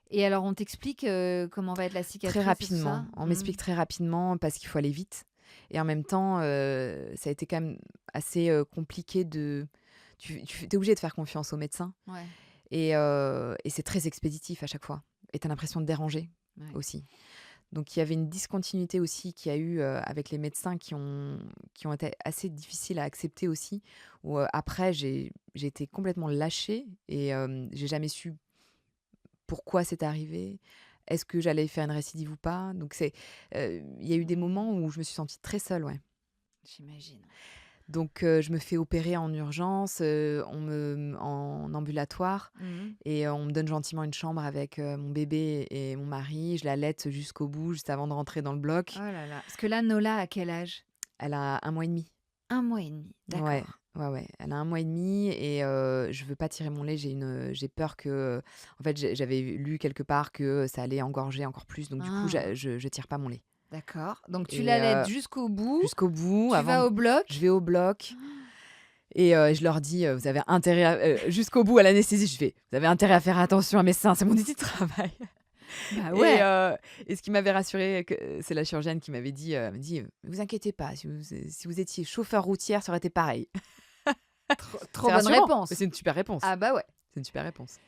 Et alors on t'explique, comment va être la Très cicatrice et tout rapidement. ça? On Mmh. m'explique très rapidement parce qu'il faut aller vite et en même temps, ça a été quand même assez, compliqué de tu es obligé de faire confiance au médecin Ouais, et c'est très expéditif à chaque fois et tu as l'impression de déranger ouais. aussi. Donc il y avait une discontinuité aussi qu'il y a eu, avec les médecins qui ont été assez difficiles à accepter aussi, où, après j'ai été complètement lâchée et j'ai jamais su pourquoi c'est arrivé. Est-ce que j'allais faire une récidive ou pas? Donc il y a eu des Mmh. moments où je me suis sentie très seule, ouais. J'imagine. Donc je me fais opérer en urgence, en ambulatoire Mmh. et on me donne gentiment une chambre avec, mon bébé et mon mari. Je l'allaite jusqu'au bout, juste avant de rentrer dans le bloc. Oh là là. Parce que là, Nola a quel âge? Elle a 1 mois et demi. 1 mois et demi. Ouais, D'accord. ouais, ouais. Elle a 1 mois et demi et je veux pas tirer mon lait. J'ai peur que, en fait, j'avais lu quelque part que ça allait engorger encore plus. Donc du coup, Ah, je tire pas mon lait d'accord. Donc tu et l'allaites jusqu'au bout, jusqu'au bout tu avant vas d au je bloc. vais au bloc et je leur dis: «Vous avez intérêt à» jusqu'au bout à l'anesthésie, je fais: «Vous avez intérêt à faire attention à mes seins, c'est mon outil de travail». Bah Et ouais, ce qui m'avait rassurée, c'est la chirurgienne qui m'avait dit, elle m'a dit: «Ne vous inquiétez pas, si vous étiez chauffeur routière, ça aurait été pareil». trop C'est bonne rassurant, mais réponse. c'est une super réponse. Ah bah ouais. C'est une super réponse.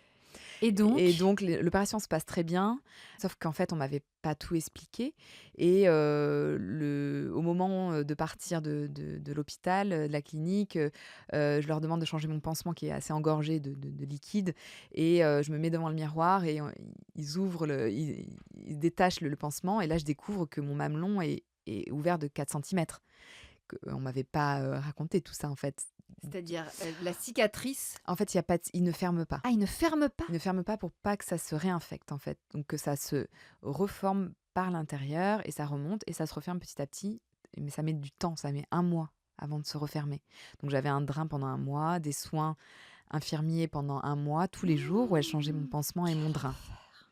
Et Et donc? donc l'opération se passe très bien, sauf qu'en fait, on m'avait pas tout expliqué et au moment, de partir de l'hôpital, de la clinique, je leur demande de changer mon pansement qui est assez engorgé de liquide et je me mets devant le miroir et ils ouvrent ils détachent le pansement et là, je découvre que mon mamelon est ouvert de 4 centimètres. On m'avait pas, raconté tout ça, en fait. C'est-à-dire, la cicatrice. En fait, il y a pas de il ne ferme pas. Ah, il ne ferme pas? Il ne ferme pas pour pas que ça se réinfecte, en fait. Donc que ça se reforme par l'intérieur et ça remonte et ça se referme petit à petit. Mais ça met du temps, ça met 1 mois avant de se refermer. Donc j'avais un drain pendant 1 mois, des soins infirmiers pendant 1 mois, tous les jours où elle changeait mon pansement et Quel mon drain. enfer!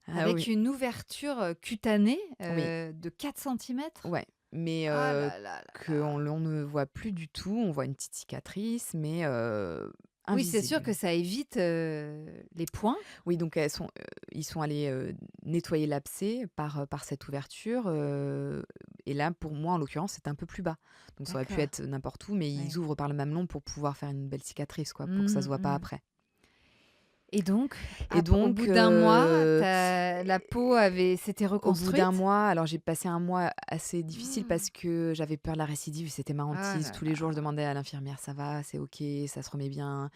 Ah Avec oui, une ouverture, cutanée, oui, de 4 centimètres. ouais. Mais Ah là là là là. qu'on ne voit plus du tout. On voit une petite cicatrice, mais Oui, c'est sûr que invisible. ça évite, les points. Oui, donc ils sont allés, nettoyer l'abcès par cette ouverture, et là, pour moi, en l'occurrence, c'était un peu plus bas. Donc ça aurait pu D'accord, être n'importe où, mais ils ouais. ouvrent par le mamelon pour pouvoir faire une belle cicatrice, quoi, pour que ça se Mmh voit pas mh. après. Et donc, Et au bout donc d'un mois, la peau s'était au bout d'un reconstruite? mois, alors j'ai passé un mois assez difficile parce que j'avais peur de la récidive, c'était ma Ah hantise. là Tous les jours, je là. demandais à l'infirmière: «Ça va? C'est OK? Ça se remet bien?»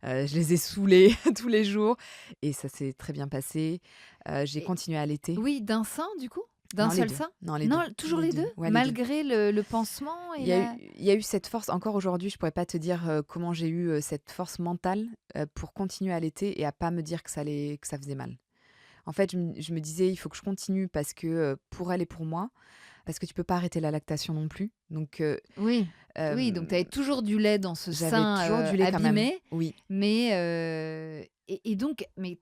Je les ai saoulés tous les jours et ça s'est très bien passé. J'ai Et continué à allaiter. oui, d'un sein du coup? D'un Non, les seul 2. sein? Non, les 2. Non, toujours Les les 2. 2, Ouais, les 2. malgré le pansement et la Il y a eu cette force encore aujourd'hui, je pourrais pas te dire, comment j'ai eu, cette force mentale, pour continuer à allaiter et à pas me dire que ça faisait mal. En fait, je me disais: «Il faut que je continue parce que, pour elle et pour moi, parce que tu peux pas arrêter la lactation non plus». Donc oui, oui, donc tu hem, avais toujours du lait dans ce j'avais sein, toujours du lait quand même. abîmé, Oui. mais et donc mais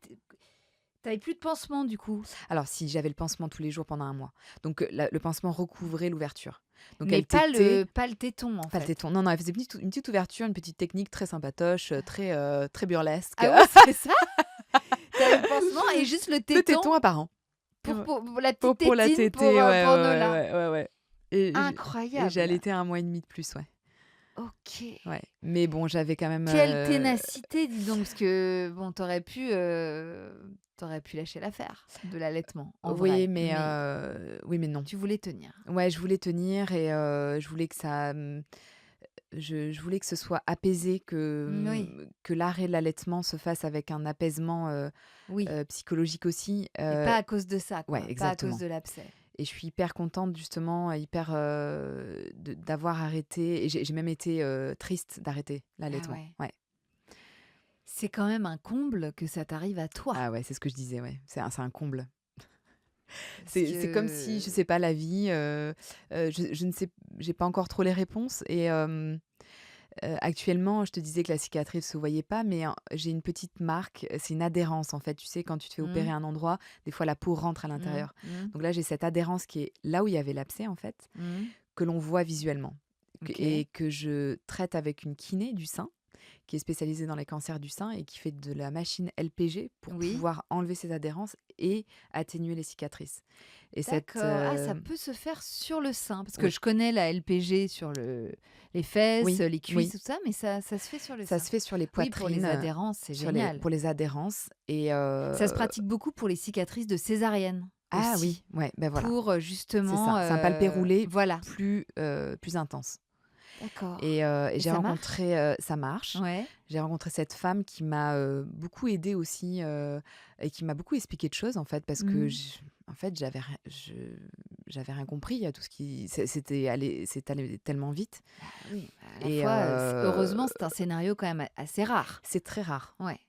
tu avais plus de pansement du coup? Alors si, j'avais le pansement tous les jours pendant 1 mois. Donc le pansement recouvrait l'ouverture. Donc Mais elle pas tétait. le téton en Pas le fait? téton. Non, non, elle faisait une petite ouverture, une petite technique très sympatoche, très burlesque. Ah oui, c'est ça? Tu avais le pansement et juste le Le téton téton apparent. Ouais. pour la petite Pour la tétine tétée, ouais, pour ouais, Nola. ouais, ouais, ouais. Et j'ai Incroyable! allaité 1 mois et demi de plus, ouais. OK. Ouais. Mais bon, j'avais quand même, Quelle ténacité, dis donc, parce que bon, tu pu lâcher l'affaire de l'allaitement, en oui, vrai, mais oui, mais non. tu voulais tenir. Ouais, je voulais tenir et je voulais que ça, je voulais que ce soit apaisé, Oui, que l'arrêt de l'allaitement se fasse avec un apaisement, oui, psychologique aussi, et pas à cause de ça, ouais, quoi, pas à cause exactement. de l'abcès. Et je suis hyper contente justement, hyper, d'avoir arrêté et j'ai même été, triste d'arrêter Ah l'allaitement. ouais. Ouais. C'est quand même un comble que ça t'arrive à toi, Ah ouais, c'est ce que je disais, ouais. C'est un comble. parce C'est comme si, que je sais pas, la vie, je ne sais j'ai pas encore trop les réponses et actuellement, je te disais que la cicatrice se voyait pas, mais j'ai une petite marque, c'est une adhérence en fait. Tu sais, quand tu te fais opérer mmh, un endroit, des fois la peau rentre à mmh, l'intérieur. mmh, Donc là, j'ai cette adhérence qui est là où il y avait l'abcès en fait, mmh, que l'on voit visuellement OK. et que je traite avec une kiné du sein. qui est spécialisée dans les cancers du sein et qui fait de la machine LPG pour Oui. pouvoir enlever ces adhérences et atténuer les cicatrices. Et D'accord. Ah, ça peut se faire sur le sein? Parce que oui, je connais la LPG sur les fesses, oui, les cuisses, oui, tout ça, mais ça se fait sur le ça se sein? fait sur les Oui, pour les poitrines, adhérences, c'est génial. pour les adhérences et Ça se pratique beaucoup pour les cicatrices de césarienne ah oui, aussi, ouais, ben voilà, pour, c'est ça. justement, C'est un palpé roulé voilà. plus intense. D'accord Et et j'ai ça marche? rencontré, ça marche. Ouais. J'ai rencontré cette femme qui m'a, beaucoup aidée aussi, et qui m'a beaucoup expliqué de choses, en fait, parce que Mmh. j en fait, j'avais rien compris à tout ce qui c'est allé tellement vite Bah, oui, bah, à la et fois, c heureusement, c'est un scénario quand même assez rare. c'est très rare. Ouais,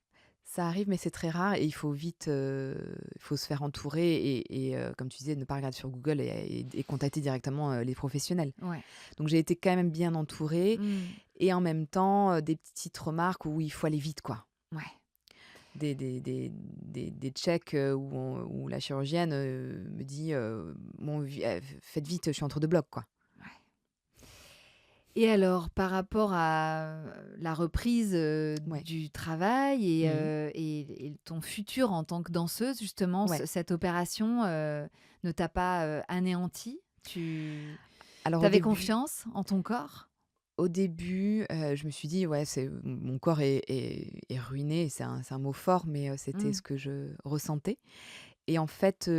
Ça arrive, mais c'est très rare et il faut vite, il faut se faire entourer et comme tu disais, ne pas regarder sur Google et contacter directement, les professionnels. ouais. Donc j'ai été quand même bien entourée Mmh. et en même temps, des petites remarques où il faut aller vite, quoi. Ouais, Des checks, où la chirurgienne, me dit, «Bon faites vite, je suis entre 2 blocs», quoi. ouais. Et alors, par rapport à, la reprise, Ouais. du travail et Mmh. ton futur en tant que danseuse, justement, Ouais. cette opération, ne t'a pas, anéantie? Tu Alors avais confiance en ton corps? au début, je me suis dit: «Ouais, c'est mon corps est ruiné», c'est un mot fort, mais c'était Mmh. ce que je ressentais et en fait,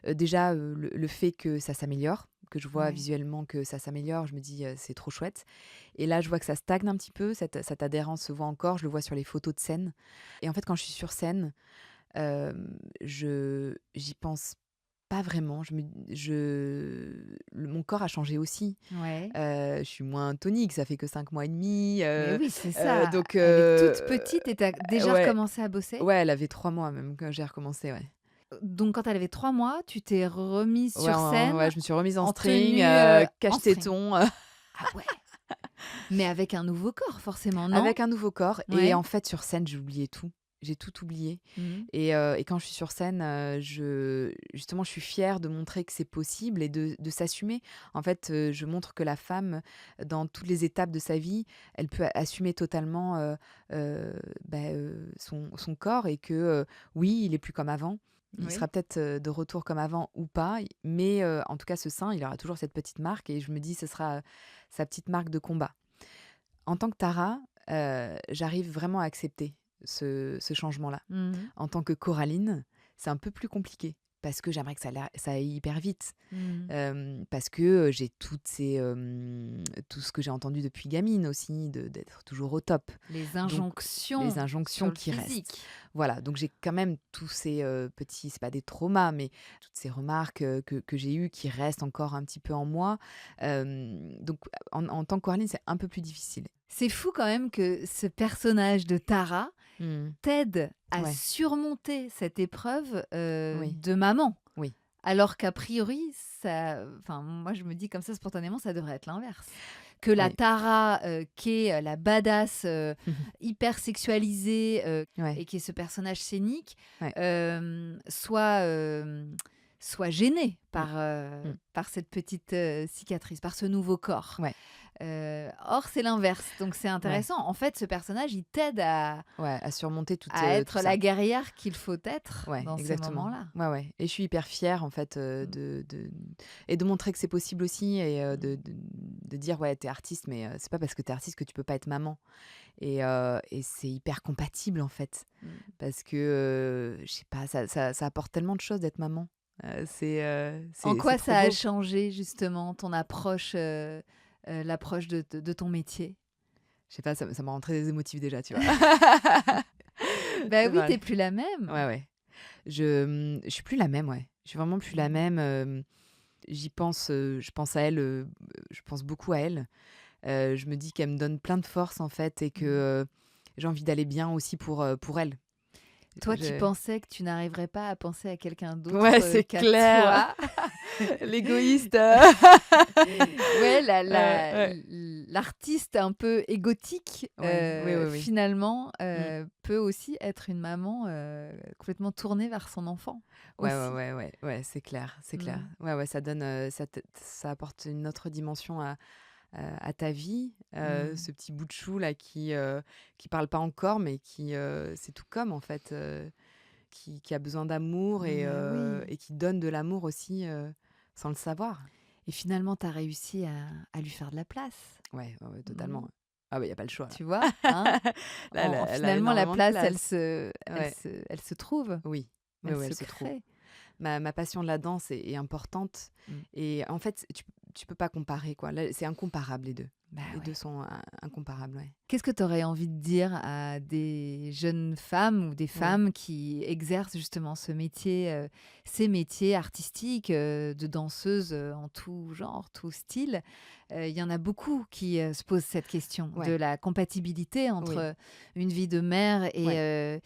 déjà, le fait que ça s'améliore, que je vois Ouais. visuellement que ça s'améliore, je me dis: «C'est trop chouette» et là, je vois que ça stagne un petit peu, cette adhérence se voit encore, je le vois sur les photos de scène et en fait, quand je suis sur scène, je j'y pense pas vraiment. Mon corps a changé aussi. Ouais. Je suis moins tonique, ça fait que 5 mois et demi, Mais oui, c'est ça. donc Elle est toute petite et tu as déjà ouais, recommencé à bosser? ouais, elle avait 3 mois même quand j'ai recommencé, ouais. Donc quand elle avait 3 mois, tu t'es remise Ouais, sur ouais, scène je me suis remise en en string, tenue, en string? cache-tétons, Ah ouais! Mais avec un nouveau corps forcément, non? avec un nouveau corps et Ouais. en fait, sur scène, j'ai oublié tout. J'ai tout oublié Mmh. et quand je suis sur scène, justement, je suis fière de montrer que c'est possible et de s'assumer. En fait, je montre que la femme, dans toutes les étapes de sa vie, elle peut assumer totalement, son corps et que, oui, il est plus comme avant. Il sera Oui. peut-être, de retour comme avant ou pas, mais en tout cas, ce sein, il aura toujours cette petite marque et je me dis: «Ce sera sa petite marque de combat». En tant que Tara, j'arrive vraiment à accepter ce changement-là. Mmh. En tant que Coraline, c'est un peu plus compliqué parce que j'aimerais que ça aille hyper vite. Mmh. Parce que, j'ai tout ce que j'ai entendu depuis gamine aussi, d'être toujours au top. Les Donc les injonctions sur injonctions le qui restent. physique. Voilà, donc j'ai quand même tous ces, petits c'est pas des traumas, mais toutes ces remarques, que j'ai eues qui restent encore un petit peu en moi. Donc en tant que Coraline, c'est un peu plus difficile. C'est fou quand même que ce personnage de Tara Mmh. t'aide à Ouais, surmonter cette épreuve, oui, de maman. oui. Alors qu'a priori, ça enfin, moi, je me dis comme ça spontanément, ça devrait être l'inverse. Que la Oui. Tara, qui est, la badass, hyper sexualisée, Ouais, et qui est ce personnage scénique, ouais. soit gênée Mmh, mmh. par cette petite, cicatrice, par ce nouveau corps. Ouais, Or, c'est l'inverse, donc c'est ouais, intéressant. En fait, ce personnage, il t'aide ouais, à surmonter à tout être ça. la guerrière qu'il faut être Ouais, dans ces exactement. moments-là. Ouais, ouais et je suis hyper fière en fait, Mmh. et de montrer que c'est possible aussi et Mmh. de dire: «Ouais, t'es artiste, mais c'est pas parce que t'es artiste que tu peux pas être maman» et c'est hyper compatible en fait. Mmh. Parce que, je sais pas, ça apporte tellement de choses d'être maman. En C'est quoi trop ça a beau. changé justement ton approche, l'approche de ton métier? Je sais pas, ça me rend très émotive déjà, tu vois? Bah Ça oui, va tu plus la même. ouais, ouais. Je suis plus la même, ouais. Je suis vraiment plus la Mmh. même, j'y pense, je pense à elle, je pense beaucoup à elle. Je me dis qu'elle me donne plein de force, en fait et que, Mmh. j'ai envie d'aller bien aussi pour elle. Toi qui Je pensais que tu n'arriverais pas à penser à quelqu'un d'autre, Ouais, c'est qu'à clair, toi. l'égoïste, Ouais, la ouais. l'artiste un peu égotique, Ouais, oui, oui, oui. finalement, Mmh. peut aussi être une maman, complètement tournée vers son enfant, Ouais, ouais, aussi. ouais, ouais, ouais, c'est clair, c'est clair. Mmh. Ouais, ouais, ça donne, ça apporte une autre dimension à ta vie, Mmh. ce petit bout de chou là qui parle pas encore, mais qui, c'est tout comme en fait, qui a besoin d'amour Bah oui. et qui donne de l'amour aussi, sans le savoir. Et finalement, tu as réussi à lui faire de la place. Ouais, ouais, ouais, Mmh. totalement. Ah bah, il y a pas le choix là. Tu vois? Hein? Là, elle a Finalement, la énormément de place, place. elle Ouais, se elle se trouve, oui. Oui, elle oui, se elle se trouve. crée. Ma passion de la danse est importante Mmh. et en fait, tu peux pas comparer, quoi. Là, c'est incomparable les 2. Bah Les 2 ouais. sont incomparables, ouais. Qu'est-ce que tu aurais envie de dire à des jeunes femmes ou des Ouais, femmes qui exercent justement ces métiers artistiques, de danseuses, en tout genre, tout style? Il y en a beaucoup qui, se posent cette question de ouais, la compatibilité oui, entre une vie de mère ouais,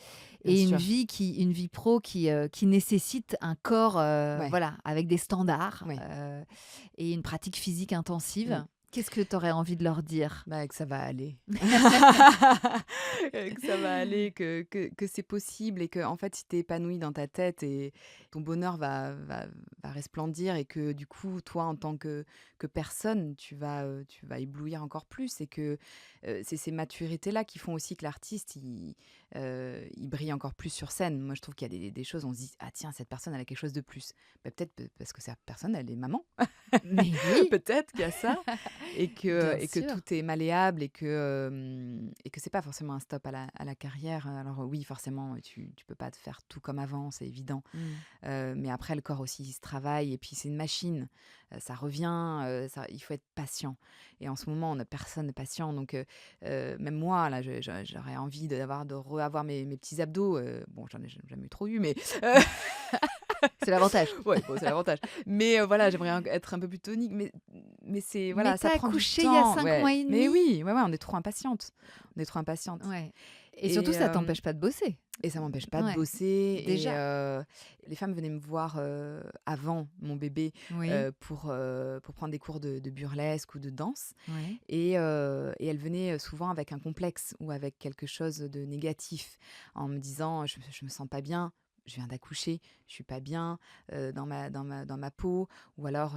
bien et sûr. une vie pro qui nécessite un corps, Ouais, voilà, avec des standards, ouais. et une pratique physique Mmh. intensive. Qu'est-ce que tu aurais envie de leur dire? Bah, que ça va aller. Que ça va aller, que c'est possible et que en fait, si tu es épanouie dans ta tête et ton bonheur va resplendir et que du coup, toi, en tant que personne, tu vas éblouir encore plus et que, c'est ces maturités-là qui font aussi que l'artiste, il brille encore plus sur scène. Moi, je trouve qu'il y a des choses, on se dit: «Ah tiens, cette personne, elle a quelque chose de plus». Bah, peut-être parce que cette personne, elle est maman. Mais oui! Peut-être qu'il y a ça. Bien Et que sûr. tout est malléable et que c'est pas forcément un stop à la carrière. Alors oui, forcément, tu peux pas te faire tout comme avant, c'est évident. Mmh. Mais après le corps aussi, il se travaille et puis c'est une machine, ça revient, ça il faut être patient et en ce moment, personne n'est patient donc même moi là, j'aurais envie de re-avoir mes petits abdos, bon, j'en ai jamais trop eu mais C'est l'avantage. ouais, bon, c'est l'avantage. Mais voilà, j'aimerais être un peu plus tonique, mais c'est Mais voilà, tu ça as prend du accouché il y a temps, 5 mois ouais. et Mais demi? oui, ouais, ouais, on est trop impatiente. On est trop impatiente Ouais, et surtout et ça t'empêche pas de bosser? ça m'empêche pas de Ouais, bosser et déjà. les femmes venaient me voir, avant mon bébé, Oui, pour prendre des cours de burlesque ou de danse ouais. et elles venaient, souvent avec un complexe ou avec quelque chose de négatif en me disant: «Je me sens pas bien, je viens d'accoucher, je suis pas bien, dans ma peau» ou alors,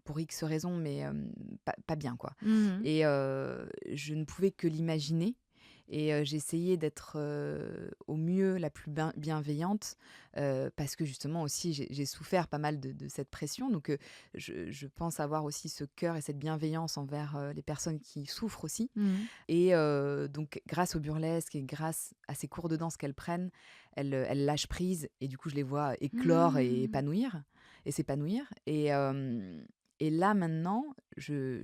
pour X raisons mais pas bien quoi Mmh. et je ne pouvais que l'imaginer et j'ai d'être, au mieux la plus bienveillante, parce que justement aussi j'ai souffert pas mal de cette pression donc je pense avoir aussi ce cœur et cette bienveillance envers, les personnes qui souffrent aussi Mmh. et donc grâce au burlesque et grâce à ces cours de danse qu'elles prennent, elles lâchent prise et du coup je les vois éclore Mmh. et s'épanouir et là maintenant je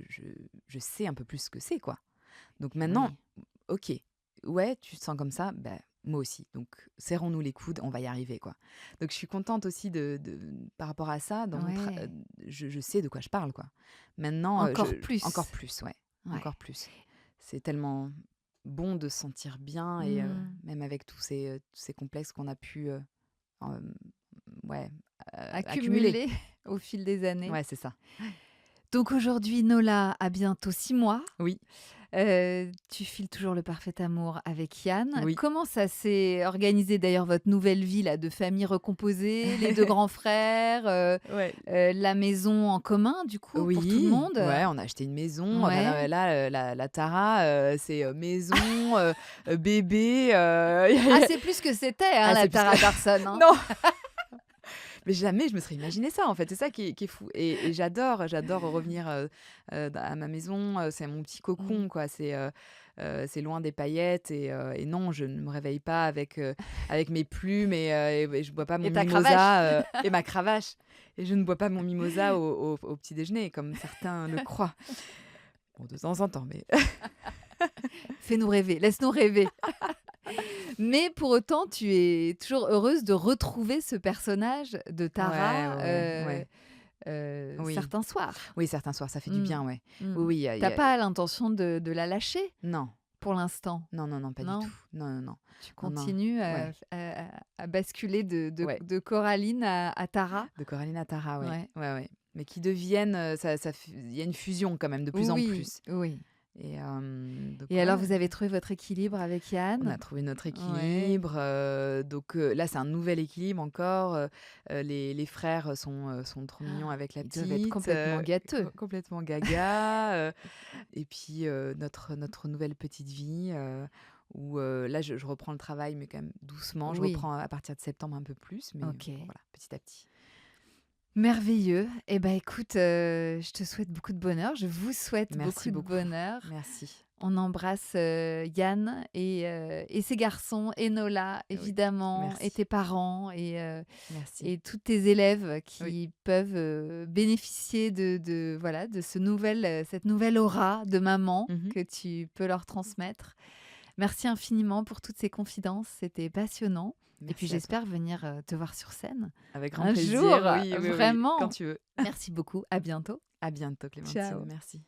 sais un peu plus ce que c'est quoi. Donc maintenant, Oui, OK, ouais, tu te sens comme ça, bah, moi aussi. Donc serrons-nous les coudes, on va y arriver, quoi. Donc je suis contente aussi de par rapport à ça, dans mon tra ouais. je sais de quoi je parle, quoi. Maintenant, Encore encore plus. plus, ouais, Ouais. encore plus. C'est tellement bon de se sentir bien et Mmh. même avec tous ces complexes qu'on a pu, hem, ouais, accumuler. Accumulé au fil des années. Ouais, c'est ça. Donc aujourd'hui, Nola a bientôt 6 mois. Oui, Tu files toujours le parfait amour avec Yann. oui. Comment ça s'est organisé d'ailleurs votre nouvelle vie là, de famille recomposée, les 2 grands frères, Ouais. la maison en commun du coup pour tout le Oui, monde? ouais, on a acheté une maison. Enfin Ouais. là, la Tara, c'est, maison, bébé, Ah, c'est plus que c'était, hein, ah, la c'est plus que Tara Carson, hein? non, mais jamais je me serais imaginé ça, en fait. C'est ça qui est fou et j'adore revenir, à ma maison, c'est mon petit Mmh. cocon, quoi. C'est loin des paillettes et non, je ne me réveille pas avec mes plumes et je bois pas mon Et ta cravache? mimosa, et ma cravache et je ne bois pas mon mimosa au petit déjeuner comme certains le croient. Bon, de temps en temps, mais Fais-nous rêver, laisse-nous rêver. Mais pour autant, tu es toujours heureuse de retrouver ce personnage de ouais, Tara, ouais, ouais, ouais. Oui, certains soirs. oui, certains soirs, ça fait du Mmh. bien, ouais. Oui, Mmh. oui, Tu pas l'intention de la lâcher non, pour l'instant? non, non, non, pas du Non? tout. Non, non, non. Tu Non, non, continues ouais, à basculer ouais, de Coraline à Tara? de Coraline Atara, ouais, Ouais. ouais, ouais. Mais qui deviennent, il y a une fusion quand même de plus en Oui, plus. oui. Donc Et alors, ouais, vous avez trouvé votre équilibre avec on a Yann? trouvé notre Ouais. équilibre, là, c'est un nouvel équilibre encore, les frères sont trop mignons Ah, avec la ils doivent être petite, complètement gâteux. complètement gaga, et puis, notre nouvelle petite vie, où, là, je reprends le travail, mais quand même doucement. Je Oui, reprends à partir de septembre un peu plus, mais OK. voilà, petit à petit. Merveilleux. Eh ben, écoute, je te souhaite beaucoup de bonheur. Je vous souhaite Merci beaucoup de beaucoup. bonheur. Merci. On embrasse, Yann et ses garçons et Nola, Oui, évidemment, et merci, tes parents merci. et tous tes élèves Oui. qui peuvent, bénéficier voilà, de cette nouvelle aura de maman Mmh. que tu peux leur transmettre. Merci infiniment pour toutes ces confidences, c'était passionnant et puis Merci à toi. j'espère venir, te voir sur scène Avec grand un jour, plaisir, oui, oui, oui, quand vraiment. tu veux. Merci beaucoup, à bientôt. À bientôt Clémentine, Ciao. merci.